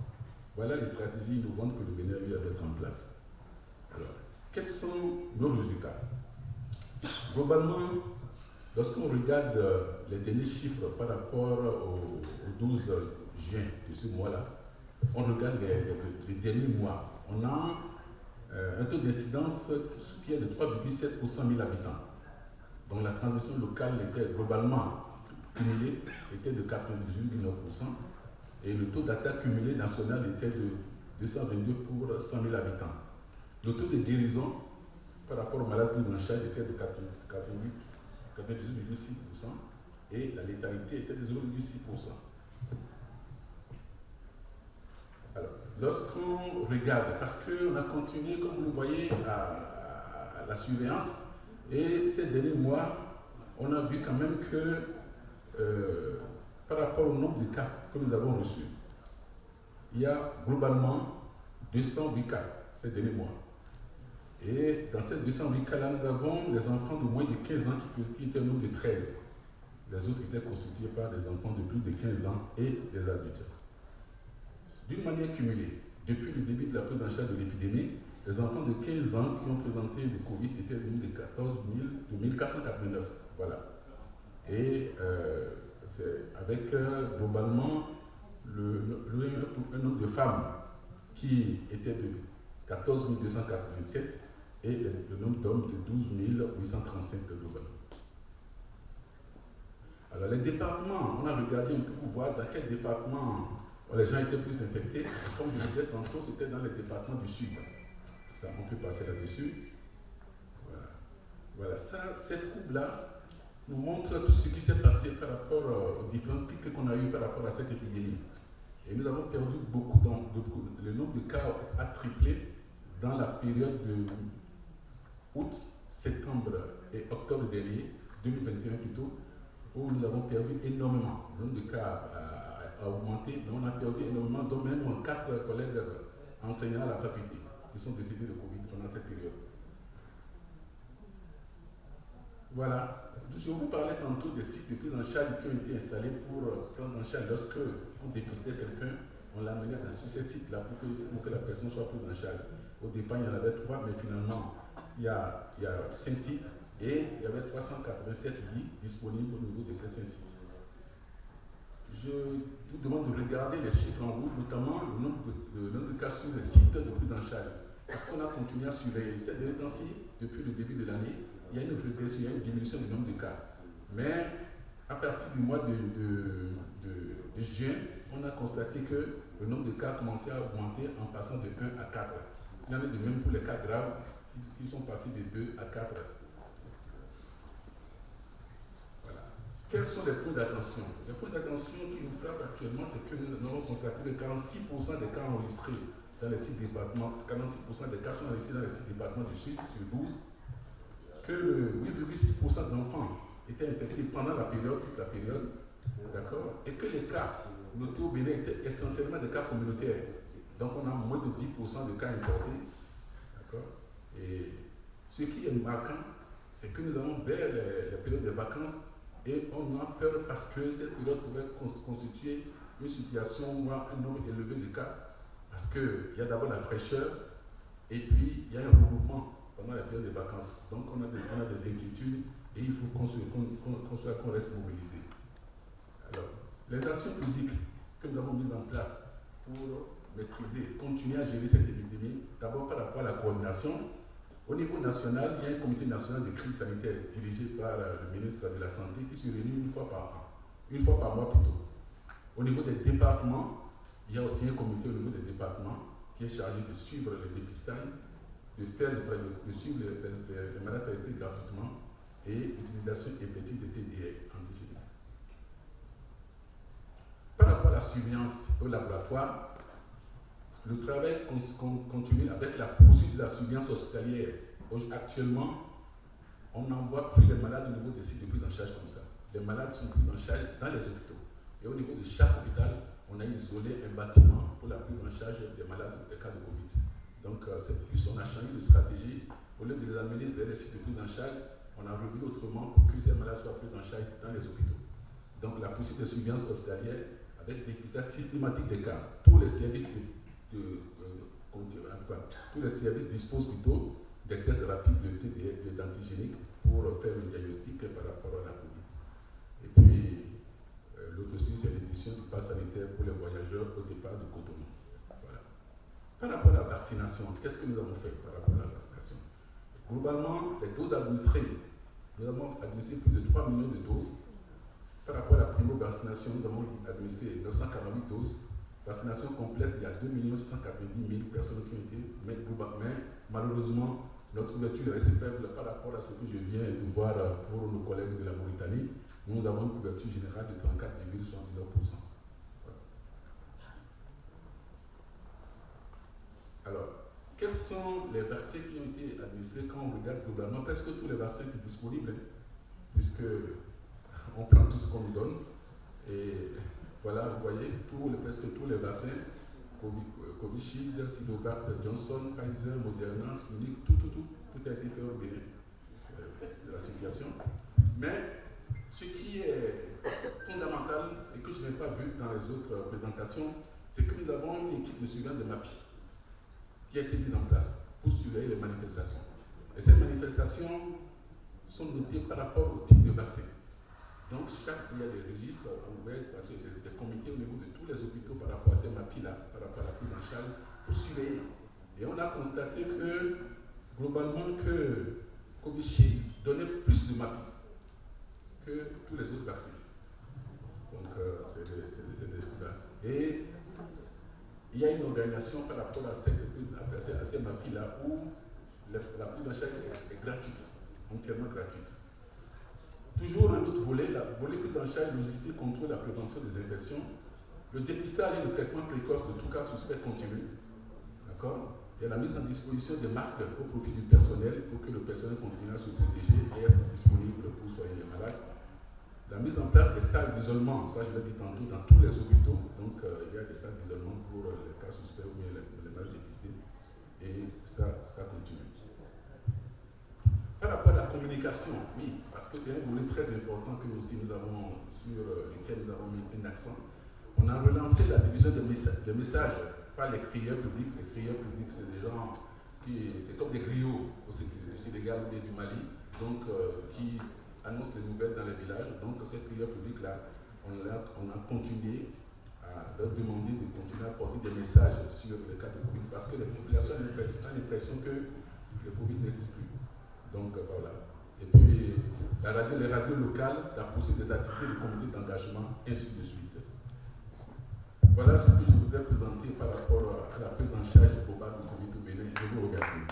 Voilà les stratégies innovantes que le Bénin a eu à mettre en place. Alors, quels sont nos résultats? Globalement, lorsqu'on regarde les derniers chiffres par rapport au 12 juin de ce mois-là, on regarde les derniers mois. On a un taux d'incidence qui est de 3,7 pour 100 000 habitants. Donc la transmission locale était globalement cumulée était de 98,9% et le taux d'attaque cumulé national était de 222 pour 100 000 habitants. Le taux de guérison par rapport aux malades pris en charge était de 98,6% et la létalité était de 0,6%. Alors, lorsqu'on regarde, parce qu'on a continué, comme vous le voyez, à la surveillance, et ces derniers mois, on a vu quand même que par rapport au nombre de cas que nous avons reçus, il y a globalement 208 cas ces derniers mois. Et dans ces 208 cas-là, nous avons des enfants de moins de 15 ans qui étaient au nombre de 13. Les autres étaient constitués par des enfants de plus de 15 ans et des adultes. D'une manière cumulée, depuis le début de la prise en charge de l'épidémie, les enfants de 15 ans qui ont présenté le Covid étaient au nombre de 1489. Voilà. Et c'est avec globalement un nombre de femmes qui étaient de 14 287 et le nombre d'hommes de 12 835 globalement. Alors les départements, on a regardé un peu pour voir dans quel département les gens étaient plus infectés. Comme je disais tantôt, c'était dans les départements du sud. Ça, on peut passer là-dessus. Voilà, ça, cette courbe-là nous montre tout ce qui s'est passé par rapport aux différents pics qu'on a eu par rapport à cette épidémie. Et nous avons perdu beaucoup. Le nombre de cas a triplé dans la période de août, septembre et octobre dernier, 2021 plutôt, où nous avons perdu énormément. Le nombre de cas a augmenté, mais on a perdu énormément, dont même 4 collègues enseignants à la faculté qui sont décédés de Covid pendant cette période. Voilà. Je vous parlais tantôt des sites de prise en charge qui ont été installés pour prendre en charge lorsque on dépistait quelqu'un, on l'amenait sur ces sites-là pour que la personne soit prise en charge. Au départ, il y en avait 3, mais finalement, il y a 5 sites et il y avait 387 lits disponibles au niveau de ces 5 sites. Je vous demande de regarder les chiffres en rouge, notamment le nombre de cas sur les sites de prise en charge. Parce qu'on a continué à surveiller ces derniers temps-ci, depuis le début de l'année, il y a une régression, il y a une diminution du nombre de cas. Mais à partir du mois de juin, on a constaté que le nombre de cas a commencé à augmenter en passant de 1 à 4. Il y en a de même pour les cas graves qui sont passés de 2 à 4. Voilà. Quels sont les points d'attention? Les points d'attention qui nous frappent actuellement, c'est que nous avons constaté que 46% des cas enregistrés dans les 6 départements, 46% des cas sont enregistrés dans les 6 départements du Sud sur 12, que 8,6% d'enfants étaient infectés pendant la période, toute la période, d'accord, et que les cas notés au Bénin étaient essentiellement des cas communautaires. Donc on a moins de 10% de cas importés, d'accord. Et ce qui est marquant, c'est que nous allons vers les périodes de vacances et on a peur parce que cette période pourrait constituer une situation où on a un nombre élevé de cas, parce qu'il y a d'abord la fraîcheur et puis il y a un regroupement pendant la période des vacances. Donc on a des inquiétudes et il faut qu'on reste mobilisé. Alors, les actions publiques que nous avons mises en place pour maîtriser, continuer à gérer cette épidémie, d'abord par rapport à la coordination. Au niveau national, il y a un comité national de crise sanitaire dirigé par le ministre de la Santé qui se réunit une fois par mois plutôt. Au niveau des départements, il y a aussi un comité au niveau des départements qui est chargé de suivre le dépistage, de suivre les malades traités gratuitement et l'utilisation effective des TDR antigéniques. Par rapport à la surveillance au laboratoire, le travail continue avec la poursuite de la surveillance hospitalière. Actuellement, on n'envoie plus les malades au niveau des sites de prise en charge comme ça. Les malades sont pris en charge dans les hôpitaux. Et au niveau de chaque hôpital, on a isolé un bâtiment pour la prise en charge des malades des cas de Covid. Donc, c'est plus, on a changé de stratégie. Au lieu de les amener vers les sites de prise en charge, on a revu autrement pour que ces malades soient pris en charge dans les hôpitaux. Donc, la poursuite de surveillance hospitalière avec des dépistage systématique des cas. Tous les services tous les services disposent plutôt des tests rapides d'antigéniques pour faire un diagnostic par rapport à la Covid. Et puis, l'autre aussi, c'est l'édition du pass sanitaire pour les voyageurs au départ de Cotonou. Voilà. Par rapport à la vaccination, qu'est-ce que nous avons fait par rapport à la vaccination? Globalement, les doses administrées, nous avons administré plus de 3 millions de doses. Par rapport à la primo-vaccination, nous avons administré 948 doses. Vaccination complète, il y a 2 690 000 personnes qui ont été, mais malheureusement, notre couverture est restée faible par rapport à ce que je viens de voir pour nos collègues de la Mauritanie. Nous avons une couverture générale de 34,79%. Voilà. Alors, quels sont les vaccins qui ont été administrés quand on regarde globalement? Presque tous les vaccins sont disponibles, puisque on prend tout ce qu'on nous donne. Et voilà, vous voyez, presque tous les vaccins, Covishield, Sinovac, Johnson, Pfizer, Moderna, Sputnik, tout a été fait au Bénin de la situation. Mais ce qui est fondamental et que je n'ai pas vu dans les autres présentations, c'est que nous avons une équipe de surveillance de MAPI qui a été mise en place pour surveiller les manifestations. Et ces manifestations sont notées par rapport au type de vaccin. Donc, il y a des registres ouverts, des comités au niveau de tous les hôpitaux par rapport à ces MAPI-là, par rapport à la prise en charge, pour surveiller. Et on a constaté que, globalement, que Covishield donnait plus de MAPI que tous les autres vaccins. Donc, c'est des études-là. Et il y a une organisation par rapport à ces MAPI-là où la prise en charge est gratuite, entièrement gratuite. Toujours un autre volet, le volet prise en charge logistique, contrôle la prévention des infections, le dépistage et le traitement précoce de tout cas suspect continu. D'accord? Il y a la mise en disposition des masques au profit du personnel pour que le personnel continue à se protéger et être disponible pour soigner les malades. La mise en place des salles d'isolement, ça je l'ai dit tantôt, dans tous les hôpitaux. Donc il y a des salles d'isolement pour les cas suspects ou bien les malades dépistés. Et ça continue. Par rapport à la communication, oui, parce que c'est un volet très important que aussi nous avons, sur lequel nous avons mis un accent. On a relancé la division des messages par les crieurs publics. Les crieurs publics, c'est des gens c'est comme des griots au Sénégal ou bien du Mali, donc qui annoncent les nouvelles dans les villages. Donc ces crieurs publics-là, on a continué à leur demander de continuer à porter des messages sur le cas de Covid, parce que les populations ont l'impression que le Covid n'existe plus. Donc voilà. Et puis les radios locales, la poursuite des activités de comité d'engagement, ainsi de suite. Voilà ce que je voudrais présenter par rapport à la prise en charge globale du Covid au Bénin. Je vous remercie.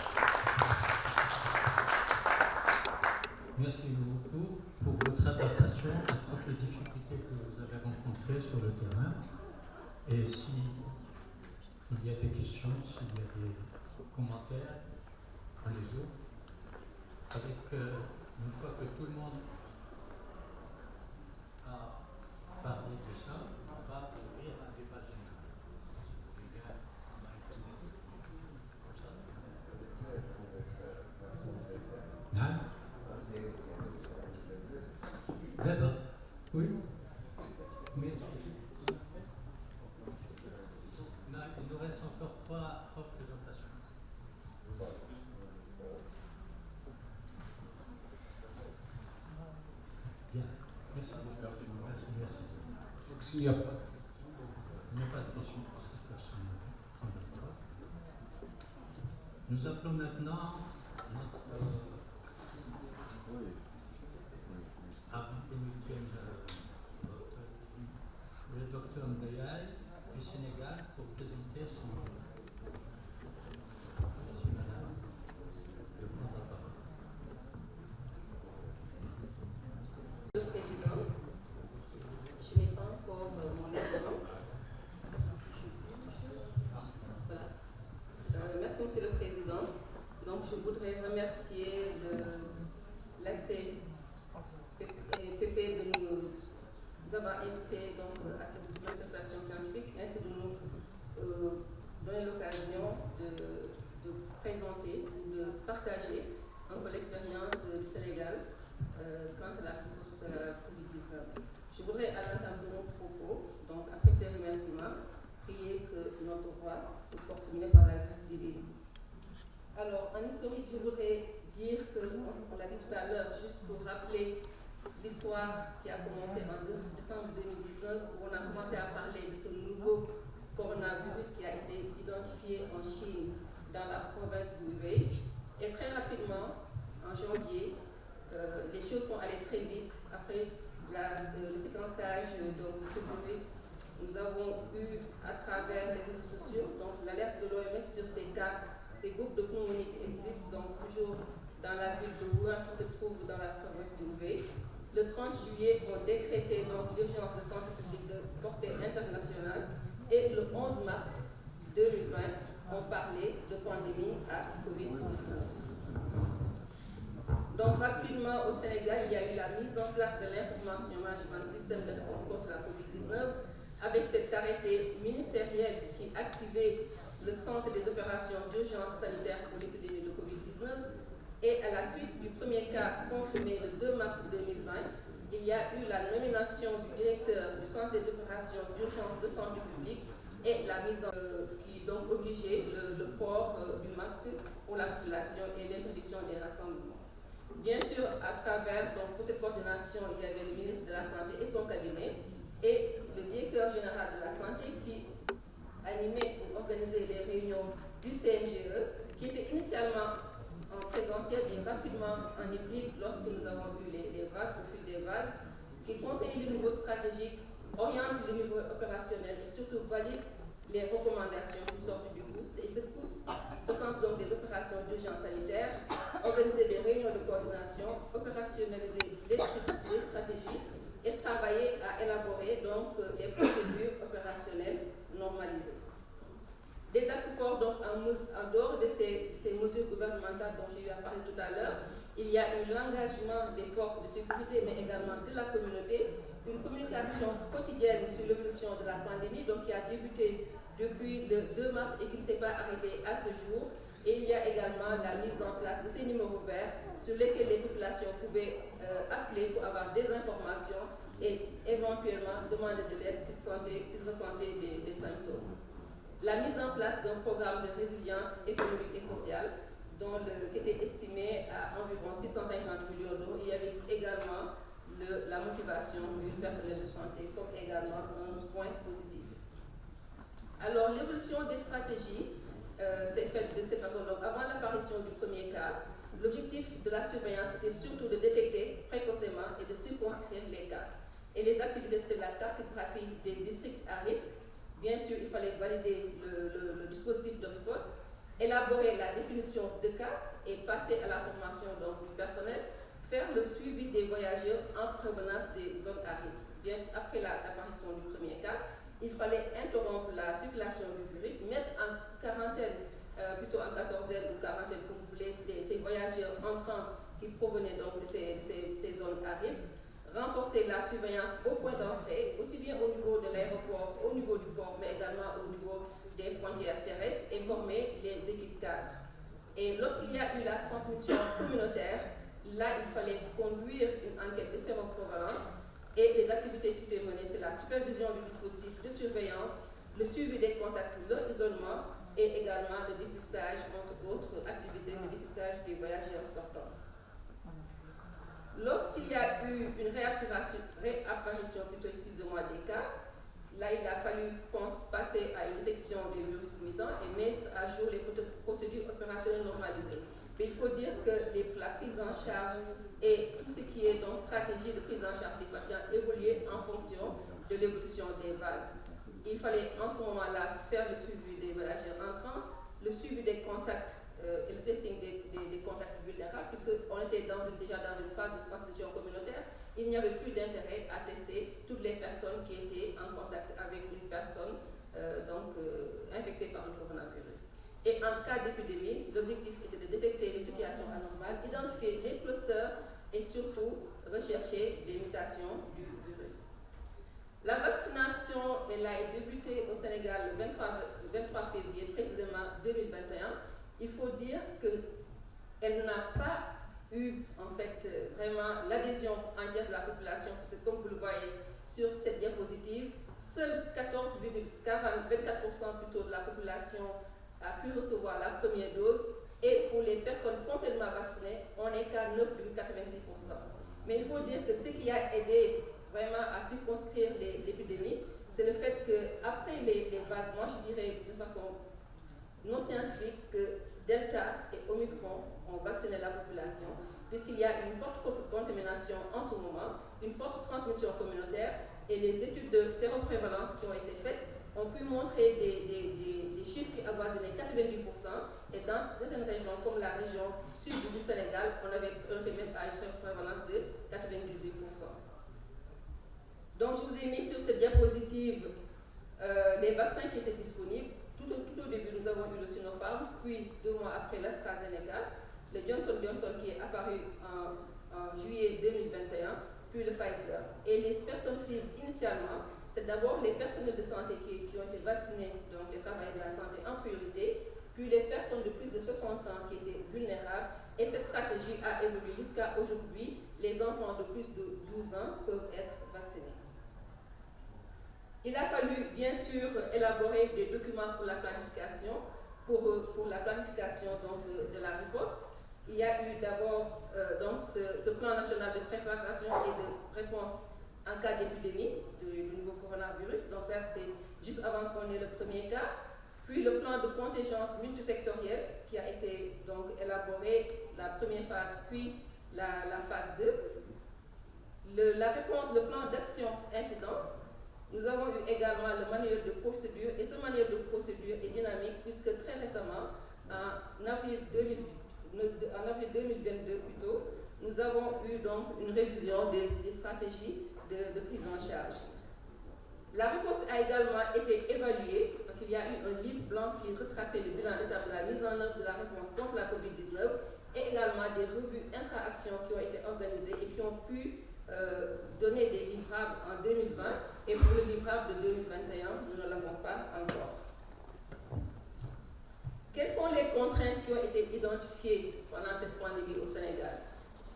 Merci beaucoup pour votre adaptation à toutes les difficultés que vous avez rencontrées sur le terrain. Et s'il y a des questions, s'il y a des commentaires, on les ouvre. Une fois que tout le monde a parlé de ça, on va ouvrir un débat général. Hein? D'accord. Oui. Mais là, il nous reste encore 3 représentations. Bien. Merci.
Merci beaucoup.
Merci.
Donc s'il n'y a pas de questions,
Il n'y a pas de questions. Nous appelons maintenant notre avant-pénultième le docteur Ndayaye du Sénégal pour présenter son. Merci madame de prendre la parole.
Le président, je n'ai pas encore mon écran. Voilà. Merci monsieur le président. Donc je voudrais remercier l'ACPP de nous avoir invités à cette manifestation scientifique, ainsi de nous donner l'occasion de présenter ou de partager un peu l'expérience du Sénégal quant à la course Covid-19. Je voudrais à l'entame de mon propos, donc après ces remerciements, prier que notre roi se porte mieux par la grâce divine. Alors, en historique, je voudrais dire que, on l'a dit tout à l'heure, juste pour rappeler l'histoire qui a commencé en décembre 2019, où on a commencé à parler de ce nouveau coronavirus qui a été identifié en Chine, dans la province de Hubei. Et très rapidement, en janvier, les choses sont allées très vite. Après le séquençage de ce virus, nous avons eu, à travers les réseaux sociaux, donc l'alerte de l'OMS sur ces cas. Ces groupes de pneumonie qui existent donc toujours dans la ville de Wuhan qui se trouve dans la province de Hubei. Le 30 juillet, on décrété donc l'urgence de santé publique de portée internationale et le 11 mars 2020, on parlait de pandémie à Covid-19. Donc rapidement au Sénégal, il y a eu la mise en place de l'information management système de réponse contre la Covid-19 avec cet arrêté ministériel qui activait le centre des opérations d'urgence sanitaire pour l'épidémie de Covid-19. Et à la suite du premier cas confirmé le 2 mars 2020, il y a eu la nomination du directeur du centre des opérations d'urgence de santé publique et la mise en qui donc obligeait le port du masque pour la population et l'interdiction des rassemblements. Bien sûr, à travers donc, pour cette coordination, il y avait le ministre de la Santé et son cabinet et le directeur général de la Santé qui animé ou organisé les réunions du CNGE, qui était initialement en présentiel et rapidement en hybride lorsque nous avons vu les vagues, au fil des vagues, qui conseille le niveau stratégique, oriente le niveau opérationnel et surtout valide les recommandations qui sortent du COUS. Et ce COUS se centre donc des opérations d'urgence sanitaire, organiser des réunions de coordination, opérationnaliser les stratégies et travailler à élaborer donc des procédures opérationnelles normalisées. Des actes forts donc en dehors de ces mesures gouvernementales dont j'ai eu à parler tout à l'heure, il y a eu l'engagement des forces de sécurité mais également de la communauté, une communication quotidienne sur l'évolution de la pandémie donc qui a débuté depuis le 2 mars et qui ne s'est pas arrêtée à ce jour. Et il y a également la mise en place de ces numéros verts sur lesquels les populations pouvaient appeler pour avoir des informations et éventuellement demander de l'aide s'ils ressentaient des symptômes. La mise en place d'un programme de résilience économique et sociale qui était estimé à environ 650 millions d'euros. Il y avait également la motivation du personnel de santé comme également un point positif. Alors l'évolution des stratégies s'est faite de cette façon. Donc avant l'apparition du premier cas, l'objectif de la surveillance était surtout de détecter précocement et de circonscrire les cas. Et les activités, c'était la cartographie des districts à risque. Bien sûr, il fallait valider le dispositif de riposte, élaborer la définition de cas et passer à la formation donc, du personnel, faire le suivi des voyageurs en provenance des zones à risque. Bien sûr, après l'apparition du premier cas, il fallait interrompre la circulation du virus, mettre en quarantaine, plutôt en quatorzaine ou quarantaine, comme vous voulez, ces voyageurs entrants qui provenaient donc de ces zones à risque, renforcer la surveillance au point d'entrée, aussi bien au niveau de l'aéroport, au niveau du port, mais également au niveau des frontières terrestres et former les équipes cadres. Et lorsqu'il y a eu la transmission communautaire, là, il fallait conduire une enquête de séroprévalence et les activités qui étaient menées, c'est la supervision du dispositif de surveillance, le suivi des contacts, leur isolement et également le dépistage, entre autres activités, le dépistage des voyageurs sortants. Lorsqu'il y a eu une réapparition des cas, là il a fallu passer à une détection des virus mutants et mettre à jour les procédures opérationnelles normalisées. Mais il faut dire que la prise en charge et tout ce qui est dans stratégie de prise en charge des patients évoluait en fonction de l'évolution des vagues. Il fallait en ce moment-là faire le suivi des voyageurs entrants, le suivi des contacts et le testing des contacts vulnérables, puisqu'on était déjà dans une phase de transmission communautaire. Il n'y avait plus d'intérêt à tester toutes les personnes qui étaient en contact avec une personne infectée par le coronavirus. Et en cas d'épidémie, l'objectif était de détecter les situations anormales, identifier les clusters et surtout rechercher les mutations du virus. La vaccination, elle a débuté au Sénégal le 23 février, précisément 2021. Il faut dire qu'elle n'a pas eu en fait vraiment l'adhésion entière de la population, parce que comme vous le voyez sur cette diapositive, seuls 24% plutôt de la population a pu recevoir la première dose, et pour les personnes complètement vaccinées, on est qu'à 9,86%. Mais il faut dire que ce qui a aidé vraiment à circonscrire l'épidémie, c'est le fait qu'après les vagues, moi je dirais de façon non scientifique que Delta et Omicron ont vacciné la population, puisqu'il y a une forte contamination en ce moment, une forte transmission communautaire, et les études de séroprévalence qui ont été faites ont pu montrer des chiffres qui avoisinaient 90%, et dans certaines régions, comme la région sud du Sénégal, on était même à une séroprévalence de 98%. Donc je vous ai mis sur cette diapositive les vaccins qui étaient disponibles. Tout au début, nous avons eu le Sinopharm, puis 2 mois après l'AstraZeneca, le Johnson & Johnson qui est apparu en juillet 2021, puis le Pfizer. Et les personnes cibles initialement, c'est d'abord les personnels de santé qui ont été vaccinés, donc les travailleurs de la santé en priorité, puis les personnes de plus de 60 ans qui étaient vulnérables, et cette stratégie a évolué jusqu'à aujourd'hui. Les enfants de plus de 12 ans peuvent être vaccinés. Il a fallu bien sûr élaborer des documents pour la planification, pour la planification donc, de la riposte. Il y a eu d'abord ce plan national de préparation et de réponse en cas d'épidémie du nouveau coronavirus. Donc ça c'était juste avant qu'on ait le premier cas. puis le plan de contingence multisectoriel qui a été donc élaboré, la première phase, puis la phase 2. La réponse, le plan d'action incident. Nous avons eu également le manuel de procédure, et ce manuel de procédure est dynamique puisque très récemment, en avril 2022 plutôt, nous avons eu donc une révision des stratégies de prise en charge. La réponse a également été évaluée parce qu'il y a eu un livre blanc qui retraçait le bilan étape de la mise en œuvre de la réponse contre la COVID-19 et également des revues intra-actions qui ont été organisées et qui ont pu donner des livrables en 2020 et pour le livrable de 2021, nous ne l'avons pas encore. Quelles sont les contraintes qui ont été identifiées pendant cette pandémie au Sénégal?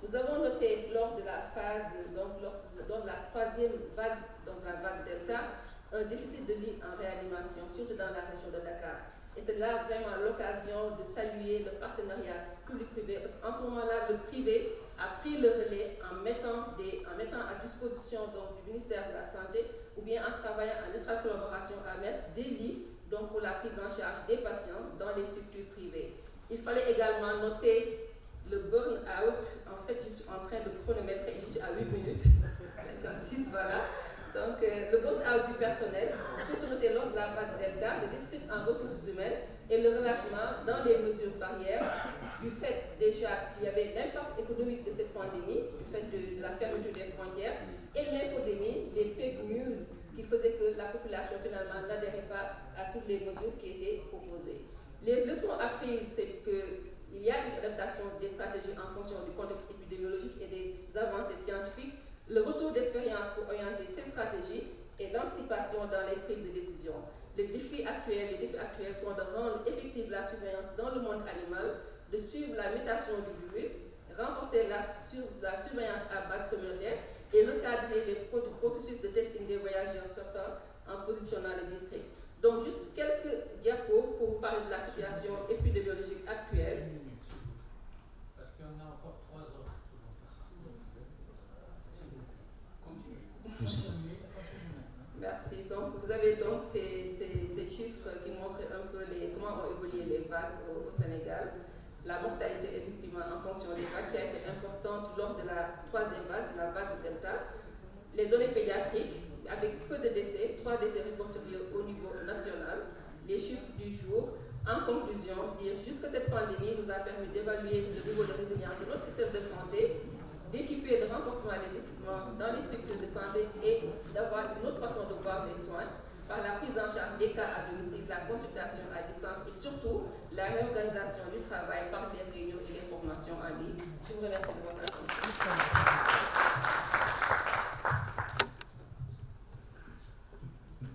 Nous avons noté lors de la phase, donc lors de la troisième vague, donc la vague Delta, un déficit de lits en réanimation, surtout dans la région de Dakar. Et c'est là vraiment l'occasion de saluer le partenariat public-privé. En ce moment-là, le privé a pris le relais en mettant à disposition donc, du ministère de la Santé ou bien en travaillant en étroite collaboration à mettre des lits donc, pour la prise en charge des patients dans les structures privées. Il fallait également noter le burn-out. En fait, je suis en train de chronométrer, je suis à 8 minutes, 56, voilà. Donc, le burn-out du personnel, surtout noté lors de la vague Delta, le déficit en ressources humaines et le relâchement dans les mesures barrières, du fait déjà qu'il y avait l'impact économique de cette pandémie, du fait de la fermeture des frontières, et l'infodémie, les fake news, qui faisaient que la population finalement n'adhérait pas à toutes les mesures qui étaient proposées. Les leçons apprises, c'est qu'il y a une adaptation des stratégies en fonction du contexte épidémiologique et des avancées scientifiques, le retour d'expérience pour orienter ces stratégies et l'anticipation dans les prises de décision. Les défis actuels sont de rendre effective la surveillance dans le monde animal, de suivre la mutation du virus, renforcer la surveillance à base communautaire et recadrer les processus de testing des voyageurs sortants en positionnant les districts. Donc, juste quelques diapos pour vous parler de la situation épidémiologique actuelle.
Parce qu'on a encore 3 heures.
Merci. Donc, vous avez donc ces chiffres qui montrent un peu comment ont évolué les vagues au Sénégal. La mortalité, effectivement, en fonction des vagues, qui a été importante lors de la troisième vague, la vague Delta. Les données pédiatriques, avec peu de décès, 3 décès reportés au niveau national. Les chiffres du jour. En conclusion, dire juste que cette pandémie nous a permis d'évaluer le niveau de résilience de notre système de santé, d'équiper de renforcement des équipements dans les structures de santé et d'avoir une autre façon de voir les soins par la prise en charge des cas à domicile, la consultation à distance et surtout la réorganisation du travail par les réunions et les formations en ligne. Je vous remercie de votre attention.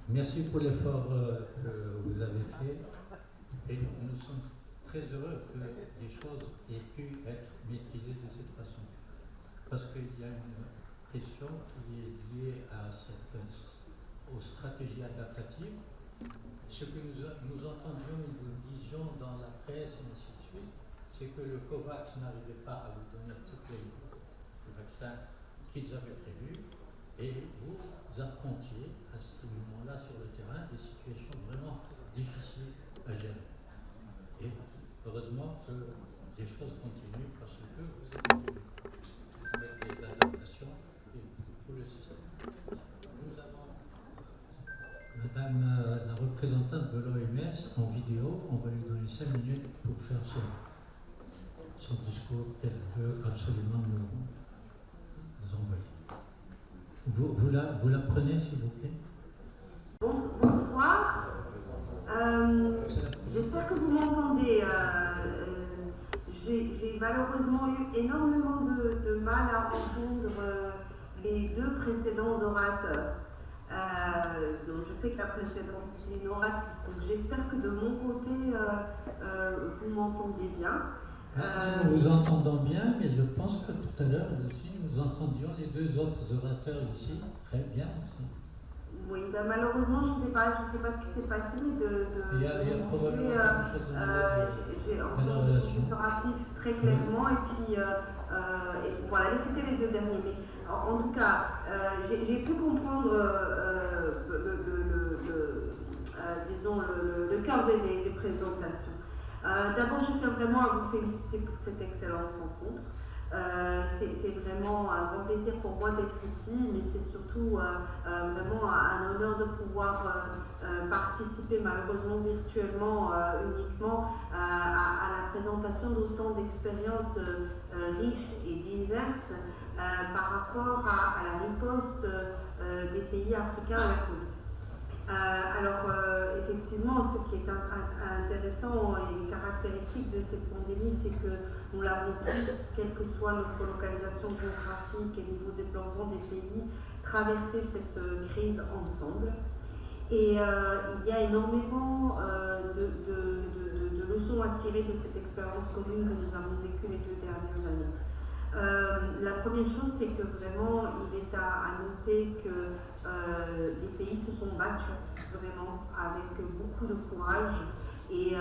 Merci pour l'effort que vous avez fait et nous sommes très heureux que les choses aient pu être maîtrisées de cette façon. Parce qu'il y a une question qui est liée aux stratégies adaptatives. Ce que nous entendions et nous disions dans la presse et ainsi de suite, c'est que le COVAX n'arrivait pas à vous donner tous les vaccins qu'ils avaient prévus et vous affrontiez à ce moment-là sur le terrain des situations vraiment difficiles à gérer. Et heureusement que les choses continuent parce que vous êtes avec des adaptations et tout le système. Nous avons Madame la représentante de l'OMS en vidéo. On va lui donner 5 minutes pour faire son discours qu'elle veut absolument nous envoyer. Vous la prenez, s'il vous plaît.
Bonsoir. J'espère que vous m'entendez. J'ai malheureusement eu énormément de mal à entendre les 2 précédents orateurs. Donc je sais que la précédente était une oratrice, donc j'espère que de mon côté, vous m'entendez bien.
Nous vous entendons bien, mais je pense que tout à l'heure aussi nous entendions les 2 autres orateurs ici très bien aussi.
Oui, ben malheureusement, je ne sais pas ce qui s'est passé, mais
il y a probablement quelque chose
j'ai entendu M. Rafif très clairement, et puis voilà, c'était les 2 derniers. Mais en tout cas, j'ai pu comprendre des disons, le cœur des présentations. D'abord, je tiens vraiment à vous féliciter pour cette excellente rencontre. C'est vraiment un grand plaisir pour moi d'être ici, mais c'est surtout vraiment un honneur de pouvoir participer, malheureusement virtuellement uniquement, à la présentation d'autant d'expériences riches et diverses par rapport à la riposte des pays africains à la Covid. Effectivement, ce qui est intéressant et caractéristique de cette pandémie, c'est que nous l'avons tous, quelle que soit notre localisation géographique et niveau de développement des pays, traversé cette crise ensemble. Et il y a énormément de leçons à tirer de cette expérience commune que nous avons vécue les 2 dernières années. La première chose, c'est que vraiment, il est à noter que les pays se sont battus vraiment avec beaucoup de courage et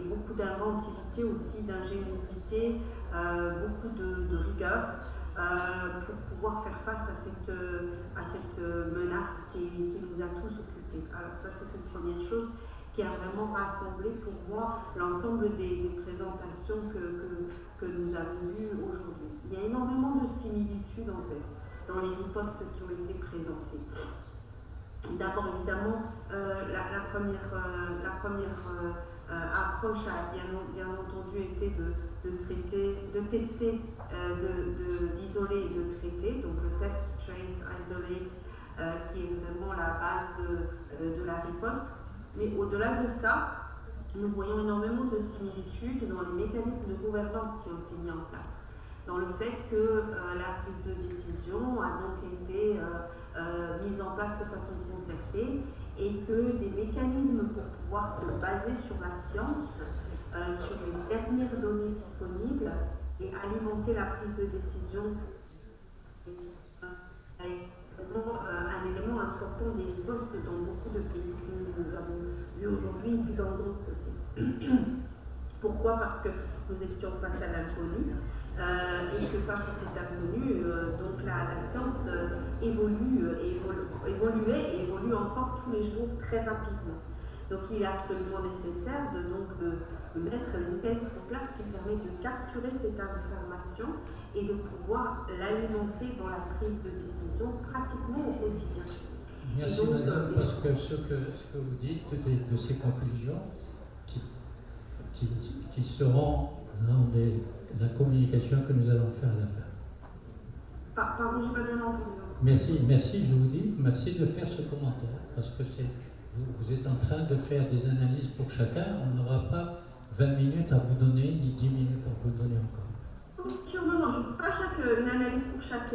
beaucoup d'inventivité aussi, d'ingéniosité, beaucoup de rigueur pour pouvoir faire face à cette menace qui nous a tous occupés. Alors ça, c'est une première chose qui a vraiment rassemblé pour moi l'ensemble des présentations que nous avons vues aujourd'hui. Il y a énormément de similitudes en fait dans les ripostes qui ont été présentées. D'abord, évidemment, la première approche a bien entendu été de tester, d'isoler et de traiter, donc le test, trace, isolate, qui est vraiment la base de la riposte. Mais au-delà de ça, nous voyons énormément de similitudes dans les mécanismes de gouvernance qui ont été mis en place. Dans le fait que la prise de décision a donc été mise en place de façon concertée et que des mécanismes pour pouvoir se baser sur la science, sur les dernières données disponibles et alimenter la prise de décision est vraiment un élément important des ripostes dans beaucoup de pays que nous avons vus aujourd'hui et puis dans d'autres aussi. Pourquoi? Parce que nous étions face à l'inconnu. Et que face à cet inconnu, donc la science évoluait et évolue encore tous les jours très rapidement. Donc il est absolument nécessaire de mettre les mécanismes en place qui permettent de capturer cette information et de pouvoir l'alimenter dans la prise de décision pratiquement au quotidien.
Merci donc, madame, parce que ce que vous dites de ces conclusions qui seront dans la communication que nous allons faire à la fin.
Pardon, je n'ai pas bien entendu.
Merci, je vous dis, merci de faire ce commentaire, parce que vous êtes en train de faire des analyses pour chacun, on n'aura pas 20 minutes à vous donner, ni 10 minutes à vous donner encore.
Non, je ne fais pas une analyse pour chaque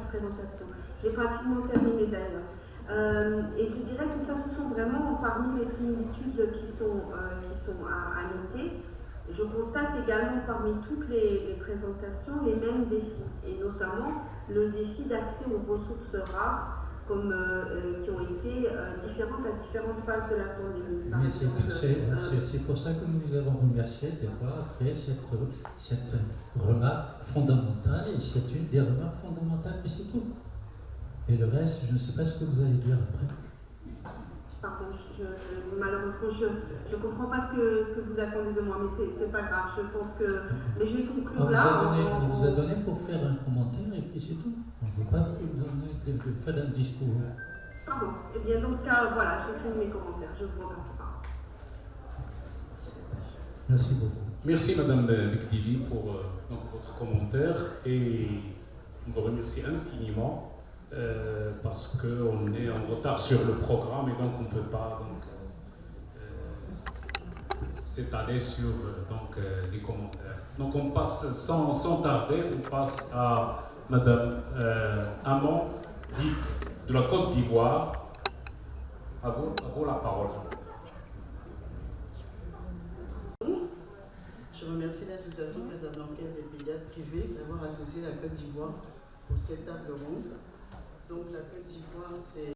présentation. J'ai pratiquement terminé d'ailleurs. Et je dirais que ça, ce sont vraiment parmi les similitudes qui sont à noter. Je constate également parmi toutes les présentations les mêmes défis, et notamment le défi d'accès aux ressources rares qui ont été différentes à différentes phases de la pandémie.
Mais c'est pour ça que nous vous avons remercié d'avoir fait cette remarque fondamentale, et c'est une des remarques fondamentales, mais c'est tout. Et le reste, je ne sais pas ce que vous allez dire après.
Pardon, malheureusement, je ne comprends pas ce que vous attendez de moi, mais c'est pas grave, je pense que... Mais je vais conclure là.
On vous a donné pour faire un commentaire et puis c'est tout. On ne peut pas vous donner de faire un discours.
Pardon, eh bien dans ce cas, voilà, j'ai fini mes commentaires, je vous remercie pas.
Merci beaucoup.
Merci Madame Bekdivi pour votre commentaire, et on vous remercie infiniment. Parce qu'on est en retard sur le programme et donc on ne peut pas s'étaler sur les commentaires. Donc on passe sans tarder, on passe à Madame Amon Dick de la Côte d'Ivoire. À vous la parole.
Je remercie l'association casablancaise des pédiatres privés d'avoir associé la Côte d'Ivoire pour cette table ronde. Donc la Côte d'Ivoire, c'est